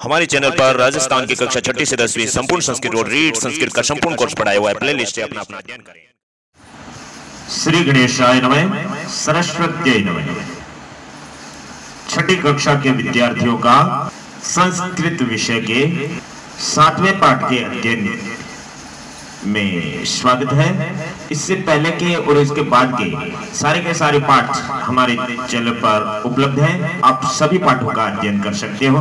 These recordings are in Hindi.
हमारे चैनल पर राजस्थान की कक्षा 6ठी से 10वीं संपूर्ण संस्कृत और रीड संस्कृत का संपूर्ण कोर्स पढ़ाया हुआ है। प्लेलिस्ट से अपना अध्ययन करें। श्री गणेशाय नमः, सरस्वत्यै नमः। छठी कक्षा के विद्यार्थियों का संस्कृत विषय के 7वें पाठ के अध्ययन में स्वागत है। इससे पहले के और इसके बाद के सारे पाठ हमारे चैनल पर उपलब्ध हैं। आप सभी पाठों का अध्ययन कर सकते हो।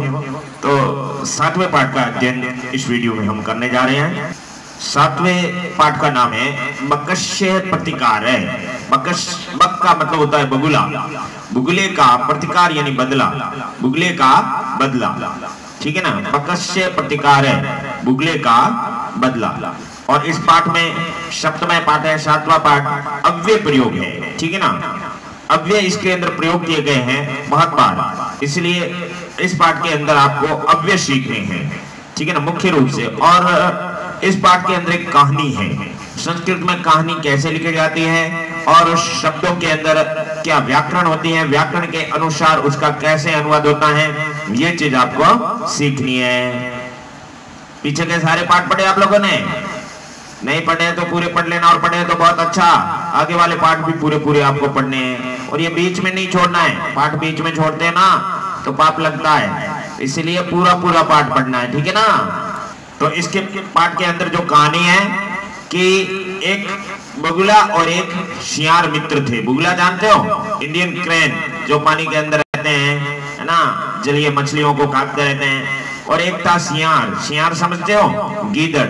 तो 7वें पाठ का अध्ययन इस वीडियो में हम करने जा रहे हैं। 7वें पाठ का नाम है बकस्य प्रतिकार है। बक का मतलब होता है बगुला, बुगले का प्रतिकार यानी बदला, बुगले का बदला, ठीक है ना। बकस्य प्रतिकार है, बुगले का बदला। और इस पाठ में सप्तमय पाठ है, 7वां पाठ अव्यय प्रयोग है, ठीक है ना। अव्यय इसके अंदर प्रयोग किए गए हैं बहुत बार, इसलिए इस पाठ के अंदर आपको अव्यय सीखने हैं, ठीक है ना, मुख्य रूप से। और इस पाठ के अंदर एक कहानी है। संस्कृत में कहानी कैसे लिखी जाती है और शब्दों के अंदर क्या व्याकरण होती है, व्याकरण के अनुसार उसका कैसे अनुवाद होता है, ये चीज आपको सीखनी है। पीछे के सारे पाठ पढ़े आप लोगों ने? नहीं पढ़े तो पूरे पढ़ लेना, और पढ़े तो बहुत अच्छा। आगे वाले पाठ भी पूरे आपको पढ़ने हैं, और ये बीच में नहीं छोड़ना है। पाठ बीच में छोड़ते हैं ना तो पाप लगता है, इसलिए पूरा पाठ पढ़ना है, ठीक है ना। तो इसके पाठ के अंदर जो कहानी है कि एक बगुला और एक शियार मित्र थे। बगुला जानते हो, इंडियन क्रेन, जो पानी के अंदर रहते हैं, है ना, जलीय मछलियों को खाते रहते हैं। और एक था शियार, शियार समझते हो, गीदड़,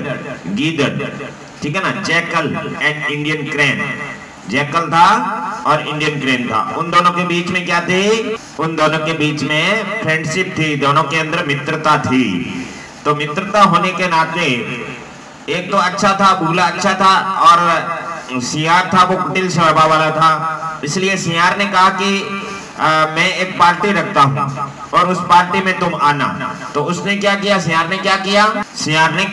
ठीक है ना। Jackal and Indian crane, jackal था और इंडियन क्रेन था। उन दोनों के बीच में क्या थी? उन दोनों के बीच में फ्रेंडशिप थी, दोनों के अंदर मित्रता थी। तो मित्रता होने के नाते एक तो अच्छा था, बुगला अच्छा था, और शियार था वो कुटिल स्वभाव वाला था। इसलिए शियार ने कहा कि मैं एक पार्टी रखता हूँ और उस पार्टी में तुम आना। तो उसने क्या किया, शियार ने क्या किया, शियार ने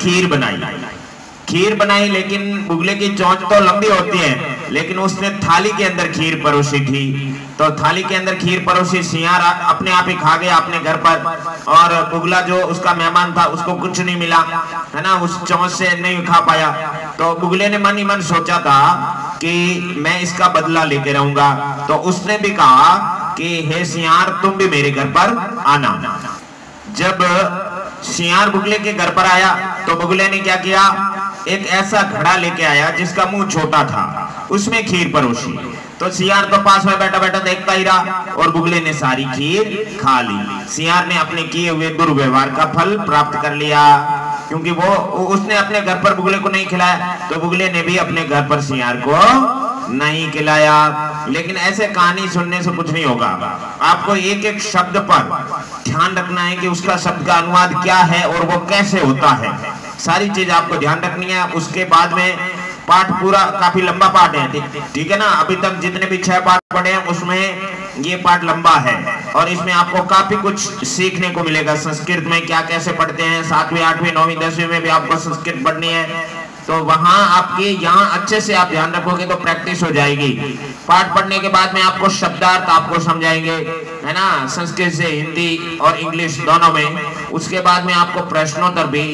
खीर बनाई, लेकिन बुगले की चोंच तो लंबी होती है, लेकिन उसने थाली के अंदर खीर परोसी थी। तो थाली के अंदर खीर परोसी, शियार अपने आप ही खा गया अपने घर पर, और बुगला जो उसका मेहमान था उसको कुछ नहीं मिला, है ना, उस चोंच से नहीं खा पाया। तो बुगले ने मन ही मन सोचा था कि मैं इसका बदला लेके रहूंगा। तो उसने भी कहा कि हे शियार, तुम भी मेरे घर पर आना। जब शियार बुगले के घर पर आया तो बुगले ने क्या किया, एक ऐसा घड़ा लेके आया जिसका मुंह छोटा था, उसमें खीर परोसी। तो शियार तो पास में बैठा देखता ही रहा, और बुगले ने सारी खीर खा ली। शियार ने अपने किए हुए दुर्व्यवहार का फल प्राप्त कर लिया, क्योंकि वो उसने अपने घर पर बुगले को नहीं खिलाया, तो बुगले ने भी अपने घर पर शियार को नहीं खिलाया। लेकिन ऐसे कहानी सुनने से कुछ नहीं होगा। आपको एक शब्द पर ध्यान रखना है कि उसका शब्द का अनुवाद क्या है और वो कैसे होता है, सारी चीज आपको ध्यान रखनी है। उसके बाद में पाठ पूरा काफी लंबा पाठ है, ठीक है ना। अभी तक जितने भी 6 पाठ पढ़े हैं उसमें ये पाठ लंबा है, और इसमें आपको काफी कुछ सीखने को मिलेगा। संस्कृत में क्या कैसे पढ़ते हैं, 7वीं 8वीं 9वीं 10वीं में भी आपको संस्कृत पढ़नी है, तो वहां आपके यहाँ अच्छे से आप ध्यान रखोगे तो प्रैक्टिस हो जाएगी। पाठ पढ़ने के बाद में आपको शब्दार्थ आपको समझाएंगे, है ना, संस्कृत से हिंदी और इंग्लिश दोनों में। उसके बाद में आपको प्रश्नोत्तर भी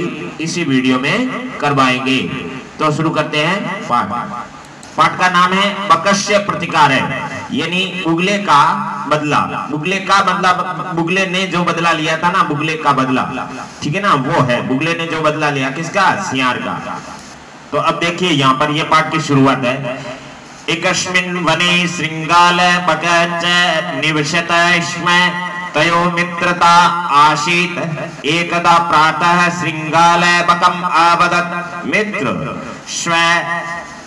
इसी वीडियो में करवाएंगे। तो शुरू करते हैं पाठ का नाम है बकस्य प्रतिकार है, यानी बुगले का बदला। बुगले का बदला, बुगले ने जो बदला लिया था ना, बुगले का बदला, ठीक है ना, वो है बुगले ने जो बदला लिया, किसका, शियार का। तो अब देखिए यहाँ पर ये पाठ की शुरुआत है। एकस्मिन् वने श्रृंगाल बकच निवसत स्म तयो मित्रता आसीत। एकदा प्रातः श्रृंगाल बकम् आवदत्, मित्र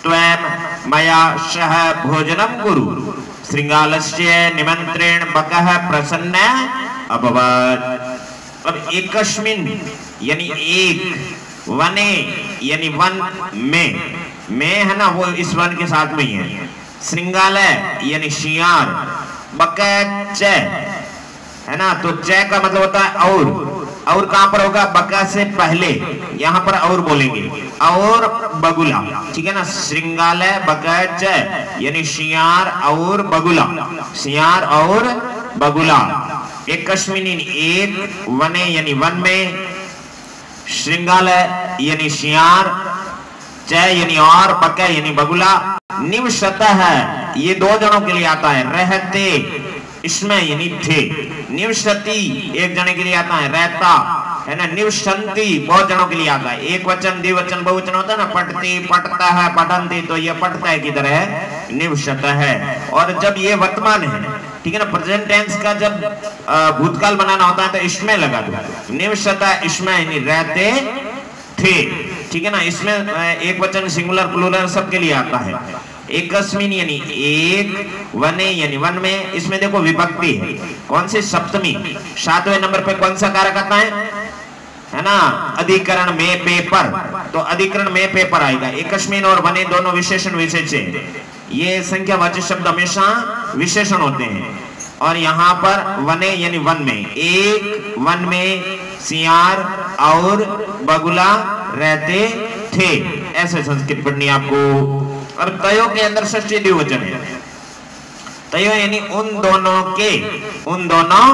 त्वं मया सह भोजनं कुरु। श्रृंगालस्य निमंत्रेण बकः प्रसन्न अभवत्। अब एकस्मिन् यानी एक, वने यानी वन में है ना, वो इस वन के साथ में ही है। श्रृंगालय यानी शियार, बकच है ना, तो च का मतलब होता है और कहां पर होगा, बका से पहले, यहां पर और बोलेंगे, और बगुला, ठीक है ना। श्रृंगालय बकच यानी शियार और बगुला, शियार और बगुला। एकस्मिन एक, वने यानी वन में, श्रृंगाल यानी शियार, चय यानी और, बक यानी बगुला, निवसत है ये दो जनों के लिए आता है, रहते इसमें यानी थे, निवसती एक जने के लिए आता है, रहता है ना, निवसंती बहुत जनों के लिए आता है, एक वचन द्विवचन बहुवचन होता है ना, पठती पठता है, पठंती, तो ये पठता है किधर है, निवसत है। और जब ये वर्तमान है, ठीक है ना, प्रेजेंट टेंस का जब भूतकाल बनाना होता है तो इसमें लगा दो, निवसत इसमें यानी रहते थे, ठीक है ना, इसमें एक वचन सिंगुलर प्लूरल सबके लिए आता है। एकस्मिन यानी एक, वने यानी वन में, इसमें देखो विभक्ति है, कौन सी, सप्तमी, 7वें नंबर पे कौन सा कारक आता है ना, अधिकरण में पेपर, तो अधिकरण में पेपर आएगा। एकस्मिन और वने दोनों विशेषण विशेष है, ये संख्यावाचक शब्द हमेशा विशेषण होते हैं, और यहाँ पर वने यानी वन में, एक वन में सियार और बगुला रहते थे, ऐसे संस्कृत पढ़नी आपको। और तयो के अंदर षष्ठी द्विवचन है, तयो यानी उन दोनों के, उन दोनों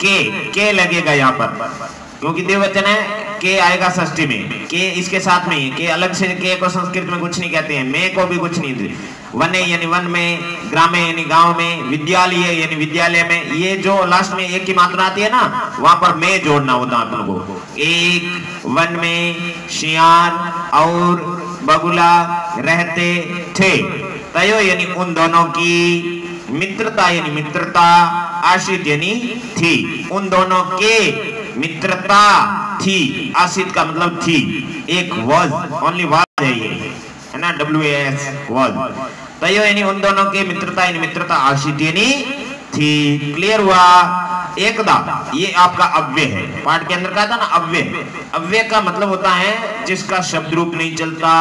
के लगेगा यहाँ पर, क्योंकि द्विवचन है, के आएगा षष्ठी में, के इसके साथ में, के अलग से के को संस्कृत में कुछ नहीं कहते हैं, में को भी कुछ नहीं, वने यानी वन में, ग्रामे यानी गांव में, विद्यालय यानी विद्यालय में, ये जो लास्ट में एक की मात्रा आती है ना, वहां पर में जोड़ना होता है अपन को, एक वन में शियार और बगुला रहते थे, तयो यानी उन दोनों की, मित्रता यानी मित्रता, आश्रित यानी थी, उन दोनों के मित्रता थी, आश्रित का मतलब थी, एक वाज, ओनली वाज है ये, है ना, WAS वाज, तयो यानी उन दोनों के मित्रता यानी मित्रता, आश्रित यानी थी, क्लियर हुआ। एकदा ये आपका अव्यय है, पाठ के अंदर कहा था ना अव्यय, अव्यय का मतलब होता है जिसका शब्द रूप नहीं चलता,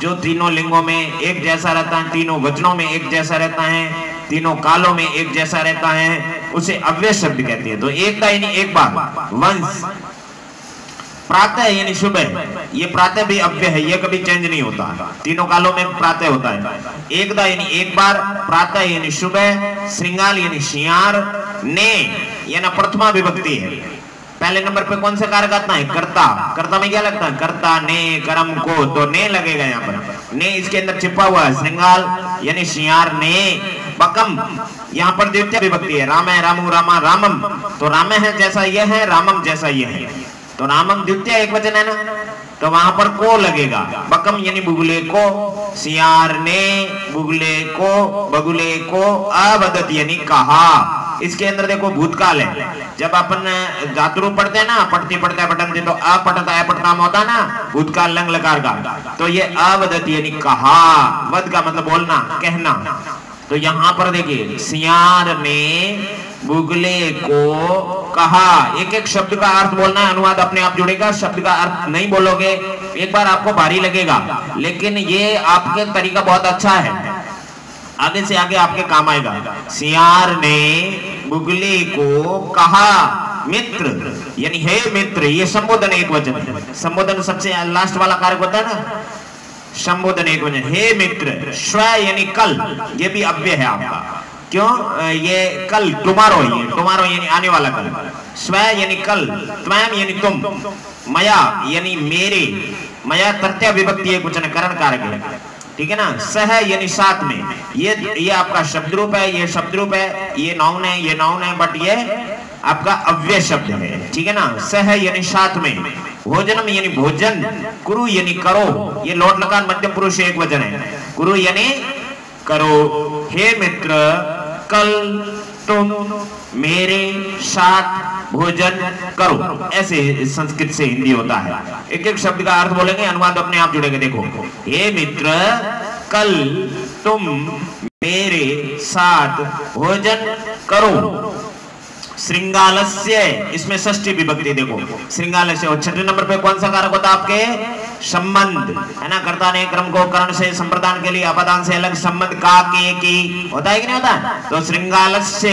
जो तीनों लिंगों में एक जैसा रहता है, तीनों वचनों में एक जैसा रहता है, तीनों कालों में एक जैसा रहता है, उसे अव्यय शब्द कहते हैं। तो एकदा यानी एक बार, वंश, प्रातः यानी सुबह, ये प्रातः भी अव्यय है, ये कभी चेंज नहीं होता, तीनों कालों में प्रातः होता है। एकदा यानी एक बार, प्रातः यानी सुबह, श्रृंगाल यानी शियार, ने यानी प्रथमा विभक्ति है, पहले नंबर पे कौन सा कारक आता है, कर्ता, कर्ता में क्या लगता है, कर्ता ने, कर्म को, तो ने लगेगा यहाँ पर, ने इसके अंदर छिपा हुआ है, श्रृंगाल यानी शियार ने, बकम यहाँ पर द्वितीय विभक्ति है, राम है, रामू, रामा, रामम, तो राम है जैसा ये है, रामम जैसा ये है, तो रामम द्वितीय एक वचन है ना, तो वहां पर को लगेगा, बकम यानी बुगले को, सियार ने बुगले को, बगुले को, अवदत यानी कहा, इसके अंदर देखो भूतकाल है, जब अपन धातु पढ़ते हैं ना, पढ़ती पढ़ता है पठनते, तो अपठता है पठनाम होता है ना, भूतकाल लंग लकार का, तो ये अवदत यानी कहा, वद का मतलब बोलना, कहना, तो यहाँ पर देखिए सियार ने बुगले को कहा, एक एक शब्द का अर्थ बोलना है, अनुवाद अपने आप जुड़ेगा, शब्द का अर्थ नहीं बोलोगे, एक बार आपको भारी लगेगा, लेकिन ये आपके तरीका बहुत अच्छा है, आगे से आगे आपके काम आएगा। सियार ने बुगले को कहा, मित्र यानी हे मित्र, ये संबोधन एक वचन है, संबोधन सबसे लास्ट वाला कारक होता है ना, संबोधन एक वचन, हे मित्र, स्व यानी कल, ये भी अव्यय है आपका, क्यों, ये कल टुमारो, ये टुमारो यानी आने वाला कल, स्व यानी कल, त्वम यानी तुम, मया यानी मेरे, मया तृतीय विभक्ति एक वचन करण कारक है, ठीक है ना, सह यानी साथ में, ये आपका शब्द रूप है, ये शब्द रूप है, ये नाउन है, ये नाउन है, बट ये आपका अव्यय शब्द है, ठीक है ना, सह यानी साथ में, भोजनम यानी भोजन, कुरु यानी करो, ये लोट लकार मध्यम पुरुष एक वचन है, कुरु यानी करो, हे मित्र कल तुम मेरे साथ भोजन करो, ऐसे संस्कृत से हिंदी होता है, एक एक शब्द का अर्थ बोलेंगे, अनुवाद अपने आप जुड़ेगा। देखो, हे मित्र कल तुम मेरे साथ भोजन करो, श्रृंगालस्य, इसमें षष्ठी विभक्ति, देखो श्रृंगालस्य, और छठे नंबर पे कौन सा कारक होता है आपके, संबंध, है ना, कर्ता ने क्रम को करण से संप्रदान के लिए अपदान से अलग संबंध का, के, की होता है कि नहीं होता, तो श्रृंगालस्य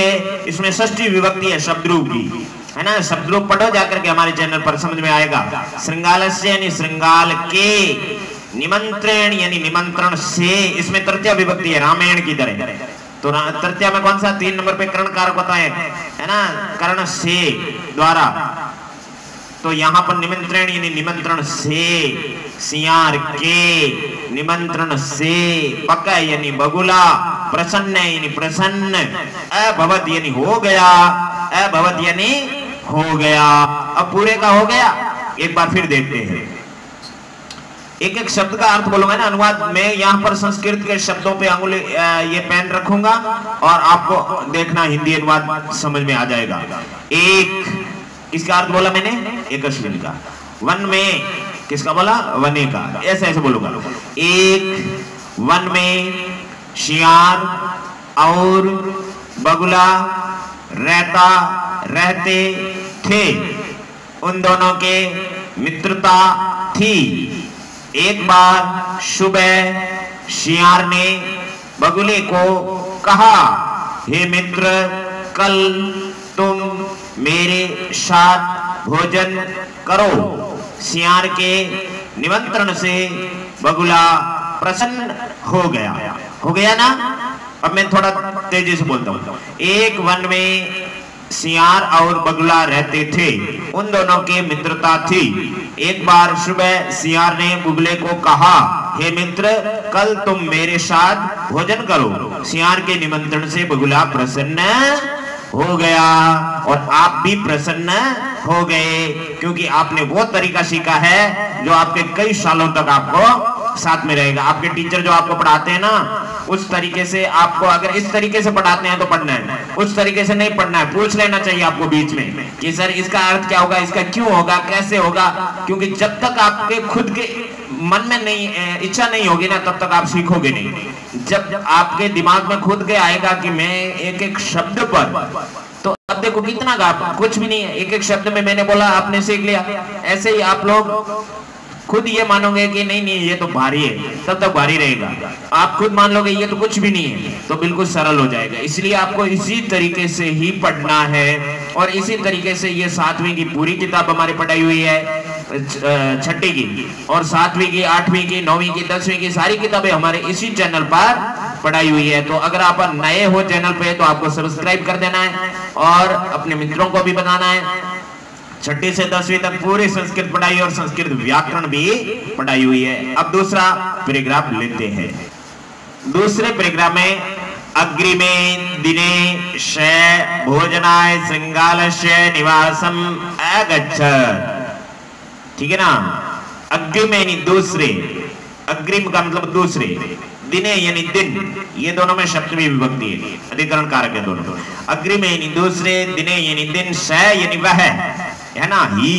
इसमें षष्ठी विभक्ति है शब्द रूप की, है ना, शब्द रूप पढ़ो जाकर के हमारे चैनल पर समझ में आएगा। श्रृंगालस्य यानी श्रृंगाल के, निमंत्रण यानी निमंत्रण से, इसमें तृतीय विभक्ति है रामायण की तरह, तो तृतीय में कौन सा 3 नंबर पे करण कारक होता है, है ना, कर्ण से द्वारा। तो यहाँ पर निमंत्रण यानी निमंत्रण से, सियार के निमंत्रण से, पक यानी बगुला, प्रसन्न यानी प्रसन्न, अभवत यानी हो गया, अभवत यानी हो गया। अब पूरे का हो गया, एक बार फिर देखते हैं। एक एक शब्द का अर्थ बोलूंगा ना, अनुवाद में यहाँ पर संस्कृत के शब्दों पे अंगुली ये पेन रखूंगा और आपको देखना हिंदी अनुवाद समझ में आ जाएगा। एक किसका अर्थ बोला मैंने? एक अश्विन का। वन में किसका बोला? वने का। ऐसे ऐसे बोलूंगा। एक वन में शियार और बगुला रहता रहते थे, उन दोनों के मित्रता थी। एक बार सुबह शियार ने बगुले को कहा, हे मित्र, कल तुम मेरे साथ भोजन करो। शियार के निमंत्रण से बगुला प्रसन्न हो गया ना। अब मैं थोड़ा तेजी से बोलता हूं। एक वन में सियार और बगुला रहते थे, उन दोनों की मित्रता थी। एक बार सुबह सियार ने बगुले को कहा, हे मित्र, कल तुम मेरे साथ भोजन करो। सियार के निमंत्रण से बगुला प्रसन्न हो गया और आप भी प्रसन्न हो गए, क्योंकि आपने वो तरीका सीखा है जो आपके कई सालों तक आपको साथ में रहेगा। आपके टीचर जो आपको पढ़ाते हैं ना, उस तरीके से आपको, अगर इस तरीके से पढ़ाते हैं तो पढ़ना है, उस तरीके से नहीं पढ़ना है। पूछ लेना चाहिए आपको बीच में कि सर इसका अर्थ क्या होगा, इसका क्यों होगा, कैसे होगा, क्योंकि जब तक आपके खुद के मन में नहीं इच्छा नहीं होगी ना, तब तक आप सीखोगे नहीं। जब आपके दिमाग में खुद के आएगा कि मैं एक एक शब्द पर, तो अब देखो कितना कुछ भी नहीं है, एक एक शब्द में मैंने बोला आपने सीख लिया। ऐसे ही आप लोग खुद ये मानोगे कि नहीं नहीं ये तो भारी है, तब तक भारी रहेगा। आप खुद मान लोगे ये तो कुछ भी नहीं है, तो बिल्कुल सरल हो जाएगा। इसलिए आपको इसी तरीके से ही पढ़ना है और इसी तरीके से ये 7वीं की पूरी किताब हमारी पढ़ाई हुई है, 6ठी की और 7वीं की, 8वीं की, 9वीं की, 10वीं की सारी किताबें हमारे इसी चैनल पर पढ़ाई हुई है। तो अगर आप नए हो चैनल पे तो आपको सब्सक्राइब कर देना है और अपने मित्रों को भी बताना है। 6ठी से 10वीं तक पूरी संस्कृत पढ़ाई और संस्कृत व्याकरण भी पढ़ाई हुई है। अब दूसरा पैराग्राफ लेते हैं। दूसरे पैराग्राफ में अग्रिमे दिने श भोजनाय श्रृंगालस्य निवासम अगच्छत्। ठीक है ना। अग्रिमे यानी दूसरे, अग्रिम का मतलब दूसरे, दिने यानी दिन, ये दोनों में सप्तमी विभक्ति है, अधिकरण कारक है दोनों। अग्रिमे यानी दूसरे, दिने यानी दिन, श यानी वह है ना, ही,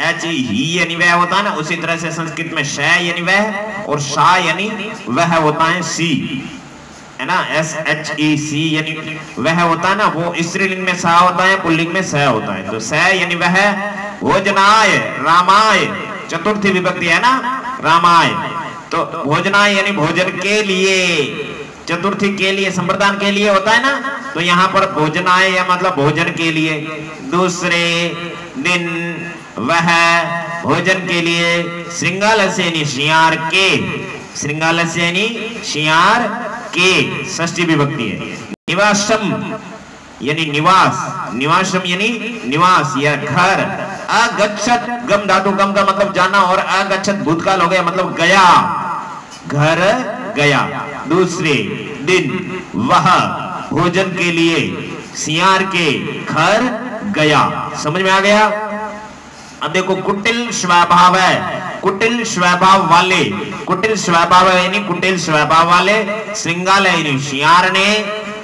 एच ही यानी वह होता है ना, उसी तरह से संस्कृत में श यानी वह और शा यानी वह होता है, सी है ना, एस एच ई सी यानी वह होता है ना, वो स्त्रीलिंग में सा होता है, पुल्लिंग में स होता है। तो स यानी वह, भोजनाय रामाय, चतुर्थी विभक्ति है ना, रामाय। तो भोजनाय यानी भोजन के लिए, चतुर्थी के लिए, संप्रदान के लिए होता है ना, तो यहाँ पर भोजनाय या मतलब भोजन के लिए। दूसरे दिन वह भोजन के लिए श्रृंगालस्य यानी शियार के, श्रृंगालस्य यानी शियार के, षष्ठी विभक्ति है। निवासम यानी निवास, निवासम यानी निवास या घर। अगच्छत, गम धातु, गम का मतलब जाना और अगच्छत भूतकाल हो गया मतलब गया, घर गया। दूसरे दिन वह भोजन के लिए सियार के घर गया। समझ में आ गया। अब देखो कुटिल स्वभाव है, कुटिल स्वभाव वाले, कुटिल स्वभाव यानी कुटिल स्वभाव वाले, श्रृंगाल यानी सियार ने,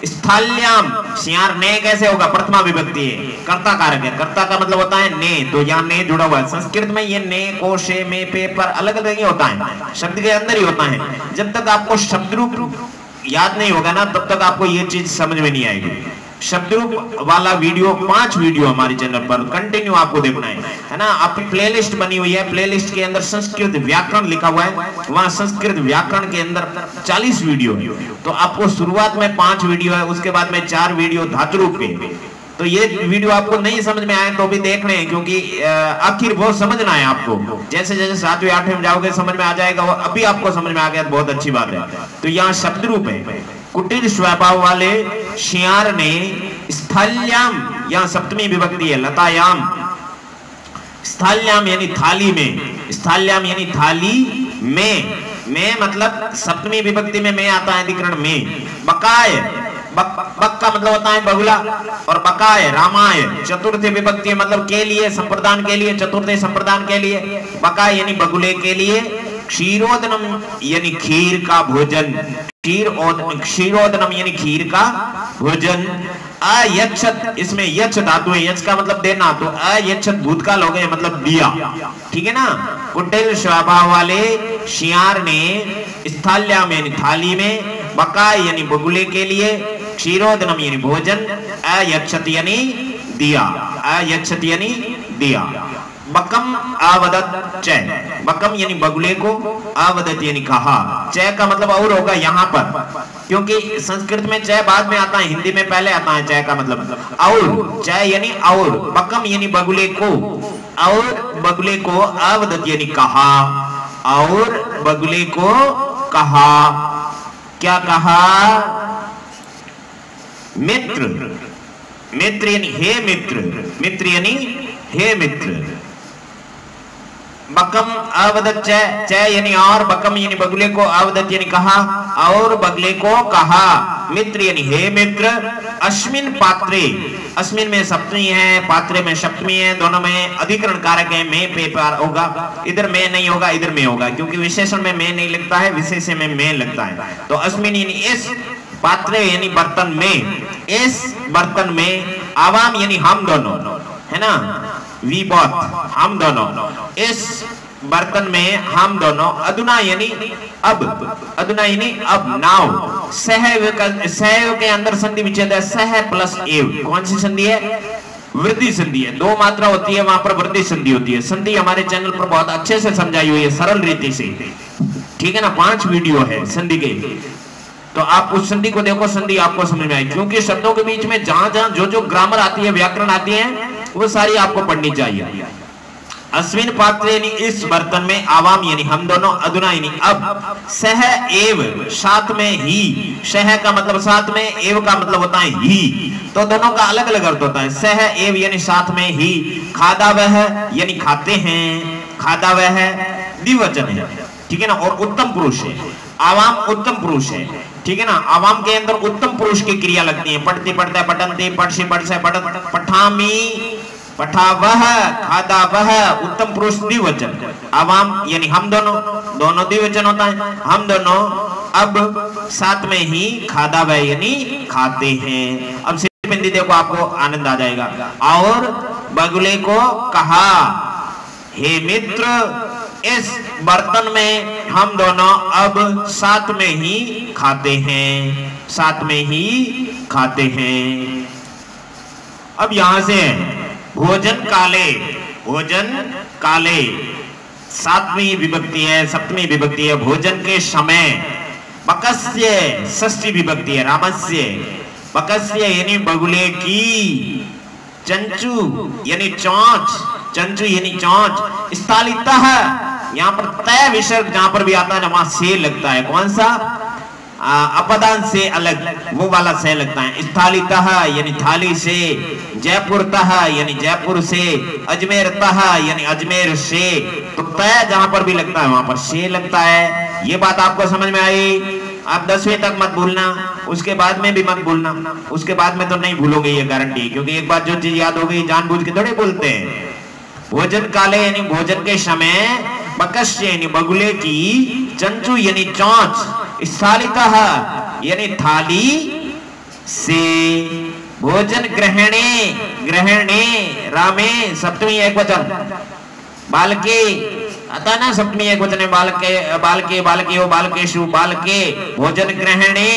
स्थाल्याम, सियार ने कैसे होगा, प्रथमा विभक्ति है, कर्ता कारक है, कर्ता का मतलब होता है ने, तो यहाँ ने जुड़ा हुआ है। संस्कृत में ये ने, को, शे, में, पे पर अलग अलग ही होता है, शब्द के अंदर ही होता है। जब तक आपको शब्द रूप याद नहीं होगा ना, तब तक आपको ये चीज समझ में नहीं आएगी। शब्द रूप वाला वीडियो, 5 वीडियो हमारे चैनल पर कंटिन्यू आपको देखना है ना। आपकी प्लेलिस्ट बनी हुई है, प्लेलिस्ट के अंदर संस्कृत व्याकरण लिखा हुआ है, वहां संस्कृत व्याकरण के अंदर 40 वीडियो है। तो आपको शुरुआत में 5 वीडियो है, उसके बाद में 4 वीडियो धातु रूप के। तो ये वीडियो आपको नहीं समझ में आए तो भी देख रहे हैं, क्योंकि आखिर वो समझना है आपको। जैसे जैसे 7वीं 8वीं में जाओगे समझ में आ जाएगा, वो अभी आपको समझ में आ गया, बहुत अच्छी बात है। तो यहाँ शब्द रूप है, कुटिल स्वभाव वाले शियार ने स्थल्याम यहाँ सप्तमी विभक्ति है, लतायाम। स्थल्याम यानी थाली में, स्थल्याम यानी थाली में मतलब सप्तमी विभक्ति में आता है अधिकरण में। बकाय, बक का मतलब होता है बगुला, और बकाय रामाय चतुर्थी विभक्ति मतलब के लिए, संप्रदान के लिए, चतुर्थी संप्रदान के लिए। बकाय यानी बगुले के लिए। क्षीरोदनम यानी खीर का भोजन, क्षीरोदनम यानी खीर का भोजन। अयच्छत, इसमें यच्छ धातु है, यच्छ का मतलब देना, तो अयच्छत भूतकाल हो गए मतलब दिया, ठीक है ना। कुटिल स्वभाव वाले शियार ने स्थाल्याम यानी थाली में, बकाय यानी बगुले के लिए, क्षीरोदनम यानी भोजन, अयच्छत यानी दिया, अयच्छत यानी दिया। बकम आवदत चय, बकम यानी बगुले को, आवदत यानी कहा। चय का मतलब और होगा यहाँ पर, क्योंकि संस्कृत में चय बाद में आता है, हिंदी में पहले आता है चय का मतलब और। चय यानी और, बकम यानी बगुले को, और बगुले को, आवदत यानी कहा, और बगुले को कहा। क्या कहा? मित्र, मित्र यानी हे मित्र, मित्र यानी हे मित्र। बकम आवदत चय, चय यानी और, बकम यानी बगुले को, आवदत यानी कहा, और बगले को कहा। मित्र यानी हे मित्र। अस्मिन पात्रे, अस्मिन में सप्तमी है, पात्रे में सप्तमी है, दोनों में अधिकरण कारक है, में पे पार होगा, इधर में नहीं होगा, इधर में होगा, क्योंकि विशेषण में में नहीं लगता है, विशेषण में लगता है। तो अस्मिन यानी इस, पात्रे यानी बर्तन में, इस बर्तन में, आवाम यानी हम दोनों, है ना, वी बोथ, हम दोनों, इस बर्तन में हम दोनों। अधुना यानी अब, अधुना यानी अब, नाउ। सहैव के अंदर संधि विच्छेद है, सह प्लस एव। कौन सी संधि है? वृद्धि संधि है। दो मात्रा होती है, वहां पर वृद्धि संधि होती है। संधि हमारे चैनल पर बहुत अच्छे से समझाई हुई है, सरल रीति से, ठीक है ना। 5 वीडियो है संधि के, तो आप उस संधि को देखो, संधि आपको समझ में आएगी, क्योंकि शब्दों के बीच में जहां जहां जो जो ग्रामर आती है, व्याकरण आती है, वो सारी आपको पढ़नी चाहिए। अस्मिन पात्रे यानी इस बर्तन में, आवाम यानी हम दोनों, अधुना यानी अब, सह एव साथ में ही, सह का मतलब साथ में, एव का मतलब होता है ही, तो दोनों का अलग अलग अर्थ होता है। सह एव यानी साथ में ही। खादा वह यानी खाते हैं, खादा वह द्विवचन है, ठीक है ना, और उत्तम पुरुष है। आवाम उत्तम पुरुष है, ठीक है ना। आवाम के अंदर उत्तम पुरुष की क्रिया लगती है, पढ़ती पढ़ता पठनती, पढ़सी पढ़से पठन, पठामी पठा वह, खादा वह, उत्तम पुरुष द्विवचन। आवाम यानी हम दोनों, दोनों द्विवचन होता है, हम दोनों अब साथ में ही, खादा वह यानी खाते हैं। अब सिर्फ हिंदी देखो, आपको आनंद आ जाएगा। और बगुले को कहा, हे मित्र, इस बर्तन में हम दोनों अब साथ में ही खाते हैं, साथ में ही खाते हैं। अब यहां से भोजन काले, भोजन काले 7वीं विभक्ति है, 7वीं विभक्ति है। भोजन के समय, बकस्य षष्ठी विभक्ति है, रामस्य। बकस्य यानी बगुले की, चंचू यानी चोंच, चंचू यानी चोंच। स्थालितः, यहाँ पर तय विसर्ग जहां पर भी आता है ना, वहां से लगता है। कौन सा? अपदान से अलग, वो वाला से लगता है। स्थालितः यानी थाली से, जयपुरतः यानी जयपुर से, अजमेरतः यानी अजमेर से। तो तय जहां पर भी लगता है वहां पर से लगता है। ये बात आपको समझ में आई? आप 10वीं तक मत भूलना, उसके बाद में भी मत भूलना। उसके बाद में तो नहीं भूलोगे, ये गारंटी, क्योंकि एक बार जो चीज याद हो गई जानबूझ के थोड़े बोलते हैं। भोजन काले यानी भोजन के समय, बकस्य यानी बगुले की, चंचू यानी चोंच, स्थालितः यानी थाली से। भोजन ग्रहणे, ग्रहणे रामे सप्तमी एकवचन। बालके आता ना, सप्तमी एकवचन है, बालके, बालके, बालकेयो, बालकेषु, बालके। भोजन ग्रहणे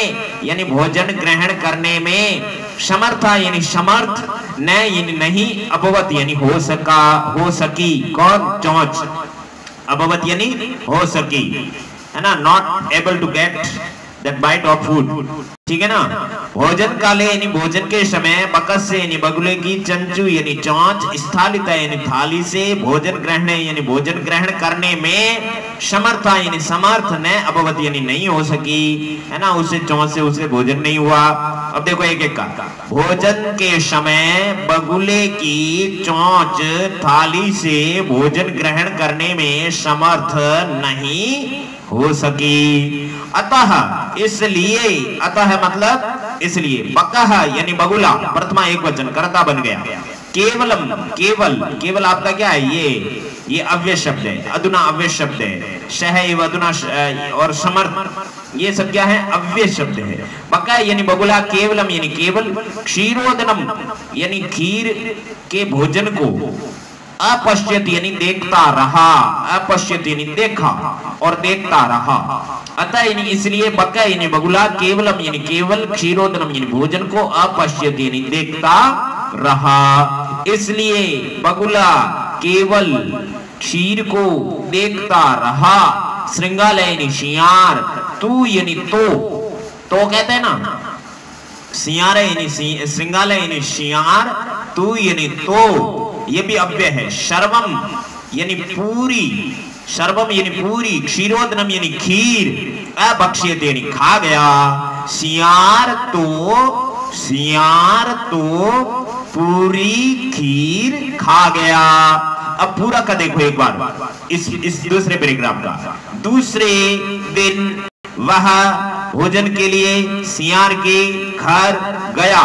यानी भोजन ग्रहण करने में, समर्था यानी समर्थ, न यानी नहीं, अभवत यानी हो सका, हो सकी। कौन? चोंच। अभवत यानी हो सकी, है ना, not able to get that bite of food, ठीक है ना। भोजन काले यानी भोजन के समय, बकस्य यानी बगुले की, चंचू यानी चोंच, स्थालित यानी थाली से। भोजन ग्रहण यानी भोजन ग्रहण करने में, समर्था यानी समर्थ न अभवत यानी नहीं हो सकी, है ना, उसे चोंच से उसे भोजन नहीं हुआ। अब देखो एक एक का, भोजन के समय बगुले की चोंच थाली से भोजन ग्रहण करने में समर्थ नहीं हो सकी। अतः इसलिए, अतः मतलब इसलिए, बकह यानी बगुला प्रथमा एक वचन कर्ता बन गया। केवलम केवल, केवल आपका क्या है, ये अव्यय शब्द है, अधुना अव्यय शब्द है। शह एवं अधुना और समर्थ ये सब क्या है, अव्यय शब्द है। बका यानी बगुला, केवलम यानी केवल, क्षीरोदनम यानी खीर के भोजन को, अपश्यत यानी देखता रहा, अपश्यत यानी देखा और देखता रहा। अतः यानी इसलिए बका यानी बगुला, केवलम यानी केवल, क्षीरोदनम यानी भोजन को, अपश्यत यानी देखता रहा। इसलिए बगुला केवल क्षीर को देखता रहा। श्रृंगालय यानी शियार, तू यानी तो कहते हैं ना, सियार यानी श्रृंगालय यानी शियार, तू यानी तो, ये भी अव्यय है। शर्वम यानी पूरी, शर्वम यानी पूरी, क्षीरोदनम यानी खीर, अभक्ष्यते यानी खा गया। सियार तो पूरी खीर खा गया। अब पूरा का देखो एक बार, इस दूसरे पैराग्राफ का। दूसरे दिन वह भोजन के लिए सियार के घर गया।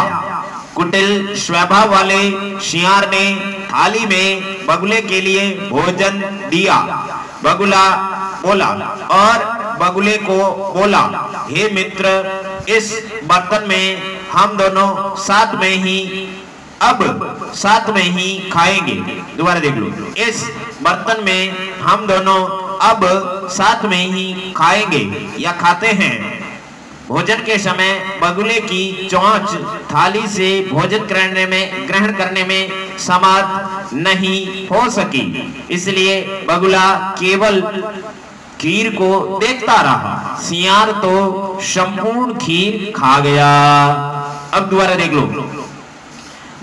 कुटिल स्वभाव वाले सियार ने थाली में बगुले के लिए भोजन दिया। बगुला बोला और बगुले को बोला, हे मित्र, इस बर्तन में हम दोनों साथ में ही खाएंगे। दोबारा देख लो, इस बर्तन में हम दोनों अब साथ में ही खाएंगे या खाते हैं। भोजन के समय बगुले की चोंच थाली से भोजन ग्रहण करने में समर्थ नहीं हो सकी, इसलिए बगुला केवल खीर को देखता रहा। सियार तो संपूर्ण खीर खा गया। अब दोबारा देख लो,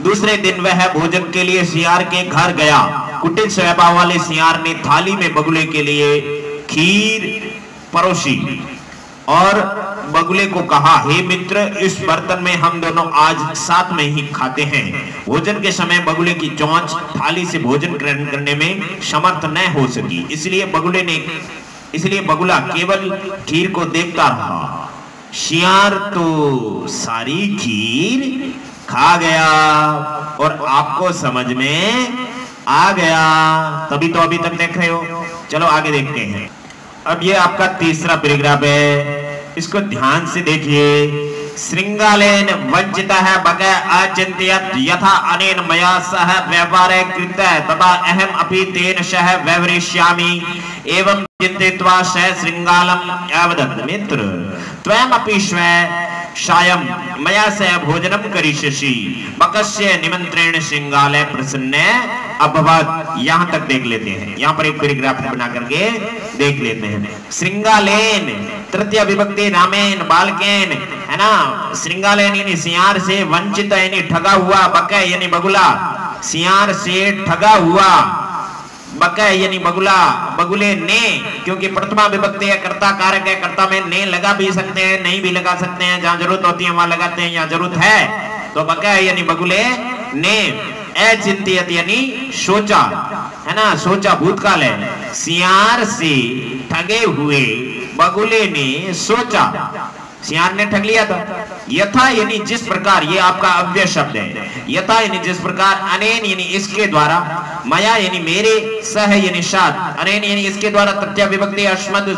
दूसरे दिन वह भोजन के लिए सियार के घर गया। कुटिल स्वभाव वाले सियार ने थाली में बगुले के लिए खीर परोसी और बगुले को कहा, हे मित्र, इस बर्तन में हम दोनों आज साथ में ही खाते हैं। भोजन के समय बगुले की चोंच थाली से भोजन ग्रहण करने में समर्थ न हो सकी, इसलिए बगुला केवल खीर को देखता रहा। सियार तो सारी खीर खा गया और आपको समझ में आ गया, तभी तो अभी तक देख रहे हो। चलो आगे देखते हैं। अब ये आपका तीसरा पैराग्राफ है, इसको ध्यान से देखिए। श्रृंगालेन वंचितः बगै अचिंत्यत यथा अनेन मया सह व्यवहारे कृतः तथा अहम अपि तेन सह व्यवहरिष्यामि एवं चिंतित्वा सह श्रृंगालम अवदत्, मित्र, त्वमपि स्वयं सायं मया सह भोजनम करिष्यसि। बकस्य निमंत्रेण श्रृंगालय प्रसन्न अभवत्। यहां तक देख लेते हैं, यहां पर एक पैराग्राफ बना करके देख लेते हैं। श्रृंगालेन तृतीय विभक्ति रामेन बालकेन, है ना, श्रृंगालेन यानी सियार से वंचित यानी ठगा हुआ, बका यानी बगुला सियार से ठगा हुआ, बका यानी बगुला, बगुले ने, क्योंकि प्रथमा विभक्ति है, कर्ता कारक है, कर्ता में ने लगा भी सकते हैं, नहीं भी लगा सकते हैं, जहां जरूरत होती है वहां लगाते हैं, यहाँ जरूरत है तो बका यानी बगुले ने। अचिंत्यत यानी सोचा, है ना, सोचा भूतकाल है। सियार से ठगे हुए बगुले ने सोचा, सियार ने ठग लिया था। यथा यानी जिस प्रकार, ये आपका अव्यय शब्द है। यथा यानी जिस प्रकार, अनेन यानी इसके द्वारा, मया यानी मेरे, सह यानी साथ, अनेन यानी इसके द्वारा, तृतीय विभक्ति अस्मद,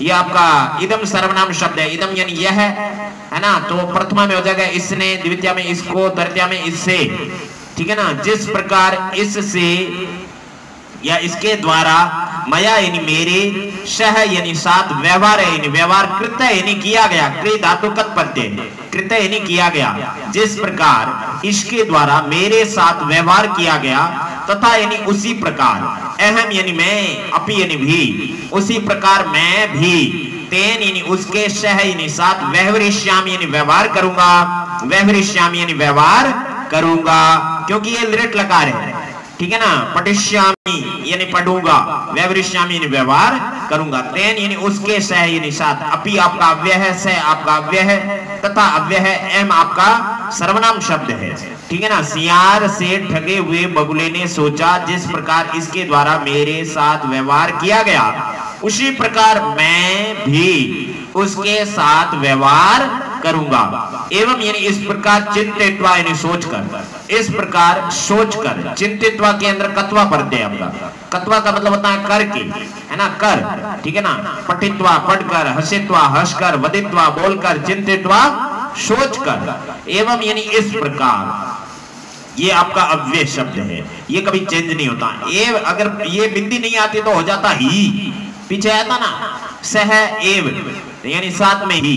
ये आपका इदम सर्वनाम शब्द है। इदम यानी यह है ना, तो प्रथमा में हो जाएगा इसने, द्वितीय में इसको, तृतीय में इससे, ठीक है ना। जिस प्रकार इससे या इसके द्वारा, मया यानी मेरे, सह यानी साथ, व्यवहार यानी व्यवहार, कृत्य यानी किया गया, कृ धातु कत प्रत्यय, कृत्य यानी किया गया। जिस प्रकार इसके द्वारा मेरे साथ व्यवहार किया गया, तथा यानी उसी प्रकार, अहम यानी मैं, अपि यानी भी, उसी प्रकार मैं भी, तेन यानी उसके, सह यानी साथ, व्यवहरिष्यामि यानी व्यवहार करूंगा, व्यवहरिष्यामि यानी व्यवहार करूंगा, क्योंकि ये लिट लकार है, ठीक है ना। पठिष्यामि यानी पढ़ूंगा, व्यवहरिष्यामि यानी व्यवहार करूंगा, तेन यानी उसके, सह यानी साथ, अपि आपका अव्यय है, सह आपका अव्यय है, तथा अव्यय है, एम आपका सर्वनाम शब्द है, ठीक है ना। सियार से ठगे हुए बगुले ने सोचा, जिस प्रकार इसके द्वारा मेरे साथ व्यवहार किया गया उसी प्रकार मैं भी उसके साथ व्यवहार करूंगा। एवं यानी इस प्रकार, चिंतित्वा यानी सोचकर, इस प्रकार सोचकर, चिंतित्वा के अंदर कत्वा पढ़ते हैं आपका, कत्वा का मतलब होता है कर के, है ना, कर, ठीक है ना। पठित्वा पढ़कर, हसित्वा हंसकर, वदित्वा बोलकर, चिंतित्वा सोचकर, एवं यानी इस प्रकार, ये आपका अव्यय शब्द है, ये कभी चेंज नहीं होता। ये अगर ये बिंदी नहीं आती तो हो जाता ही, पीछे आया था ना, सह एव यानी साथ में ही,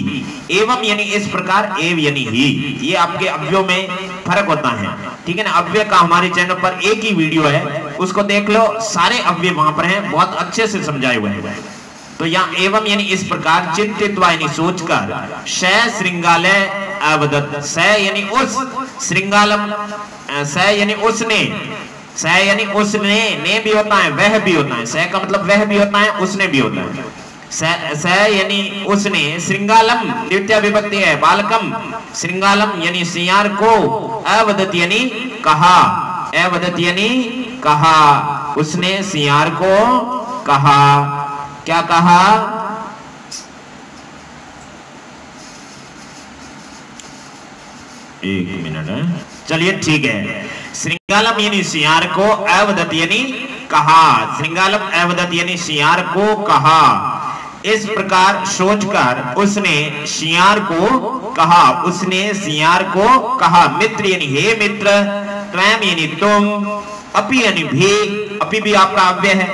एवं यानी इस प्रकार, एव यानी ही, ये आपके अव्ययों में फर्क होता है, ठीक है ना। अव्यय का हमारे चैनल पर एक ही वीडियो है, उसको देख लो, सारे अव्यय वहां पर हैं, बहुत अच्छे से समझाए हुए हैं। तो यहाँ एवं यानी इस प्रकार, चिंतित्वा यानी सोचकर, शय श्रृंगालय अवदत्त, सह यानी उस, श्रृंगालम सह यानी उसने, सह यानी उसने, ने भी होता है, वह भी होता है, सह का मतलब वह भी होता है, उसने भी होता है, सह यानी उसने, श्रृंगालम द्वितीय विभक्ति है, बालकम, श्रृंगालम यानी सियार को, अवदत्त यानी कहा, अवदत्त यानी कहा, उसने सियार को कहा, क्या कहा, एक मिनट है, चलिए ठीक है। श्रृंगालम यानी सियार को, अवदत्त यानी कहा, श्रृंगालम अवदत्त यानी सियार को कहा, इस प्रकार सोचकर उसने सियार को कहा, उसने सियार को कहा। मित्र यानी हे मित्र, त्वम यानी तुम, अपि यानी भी, अपि भी आपका अव्यय है,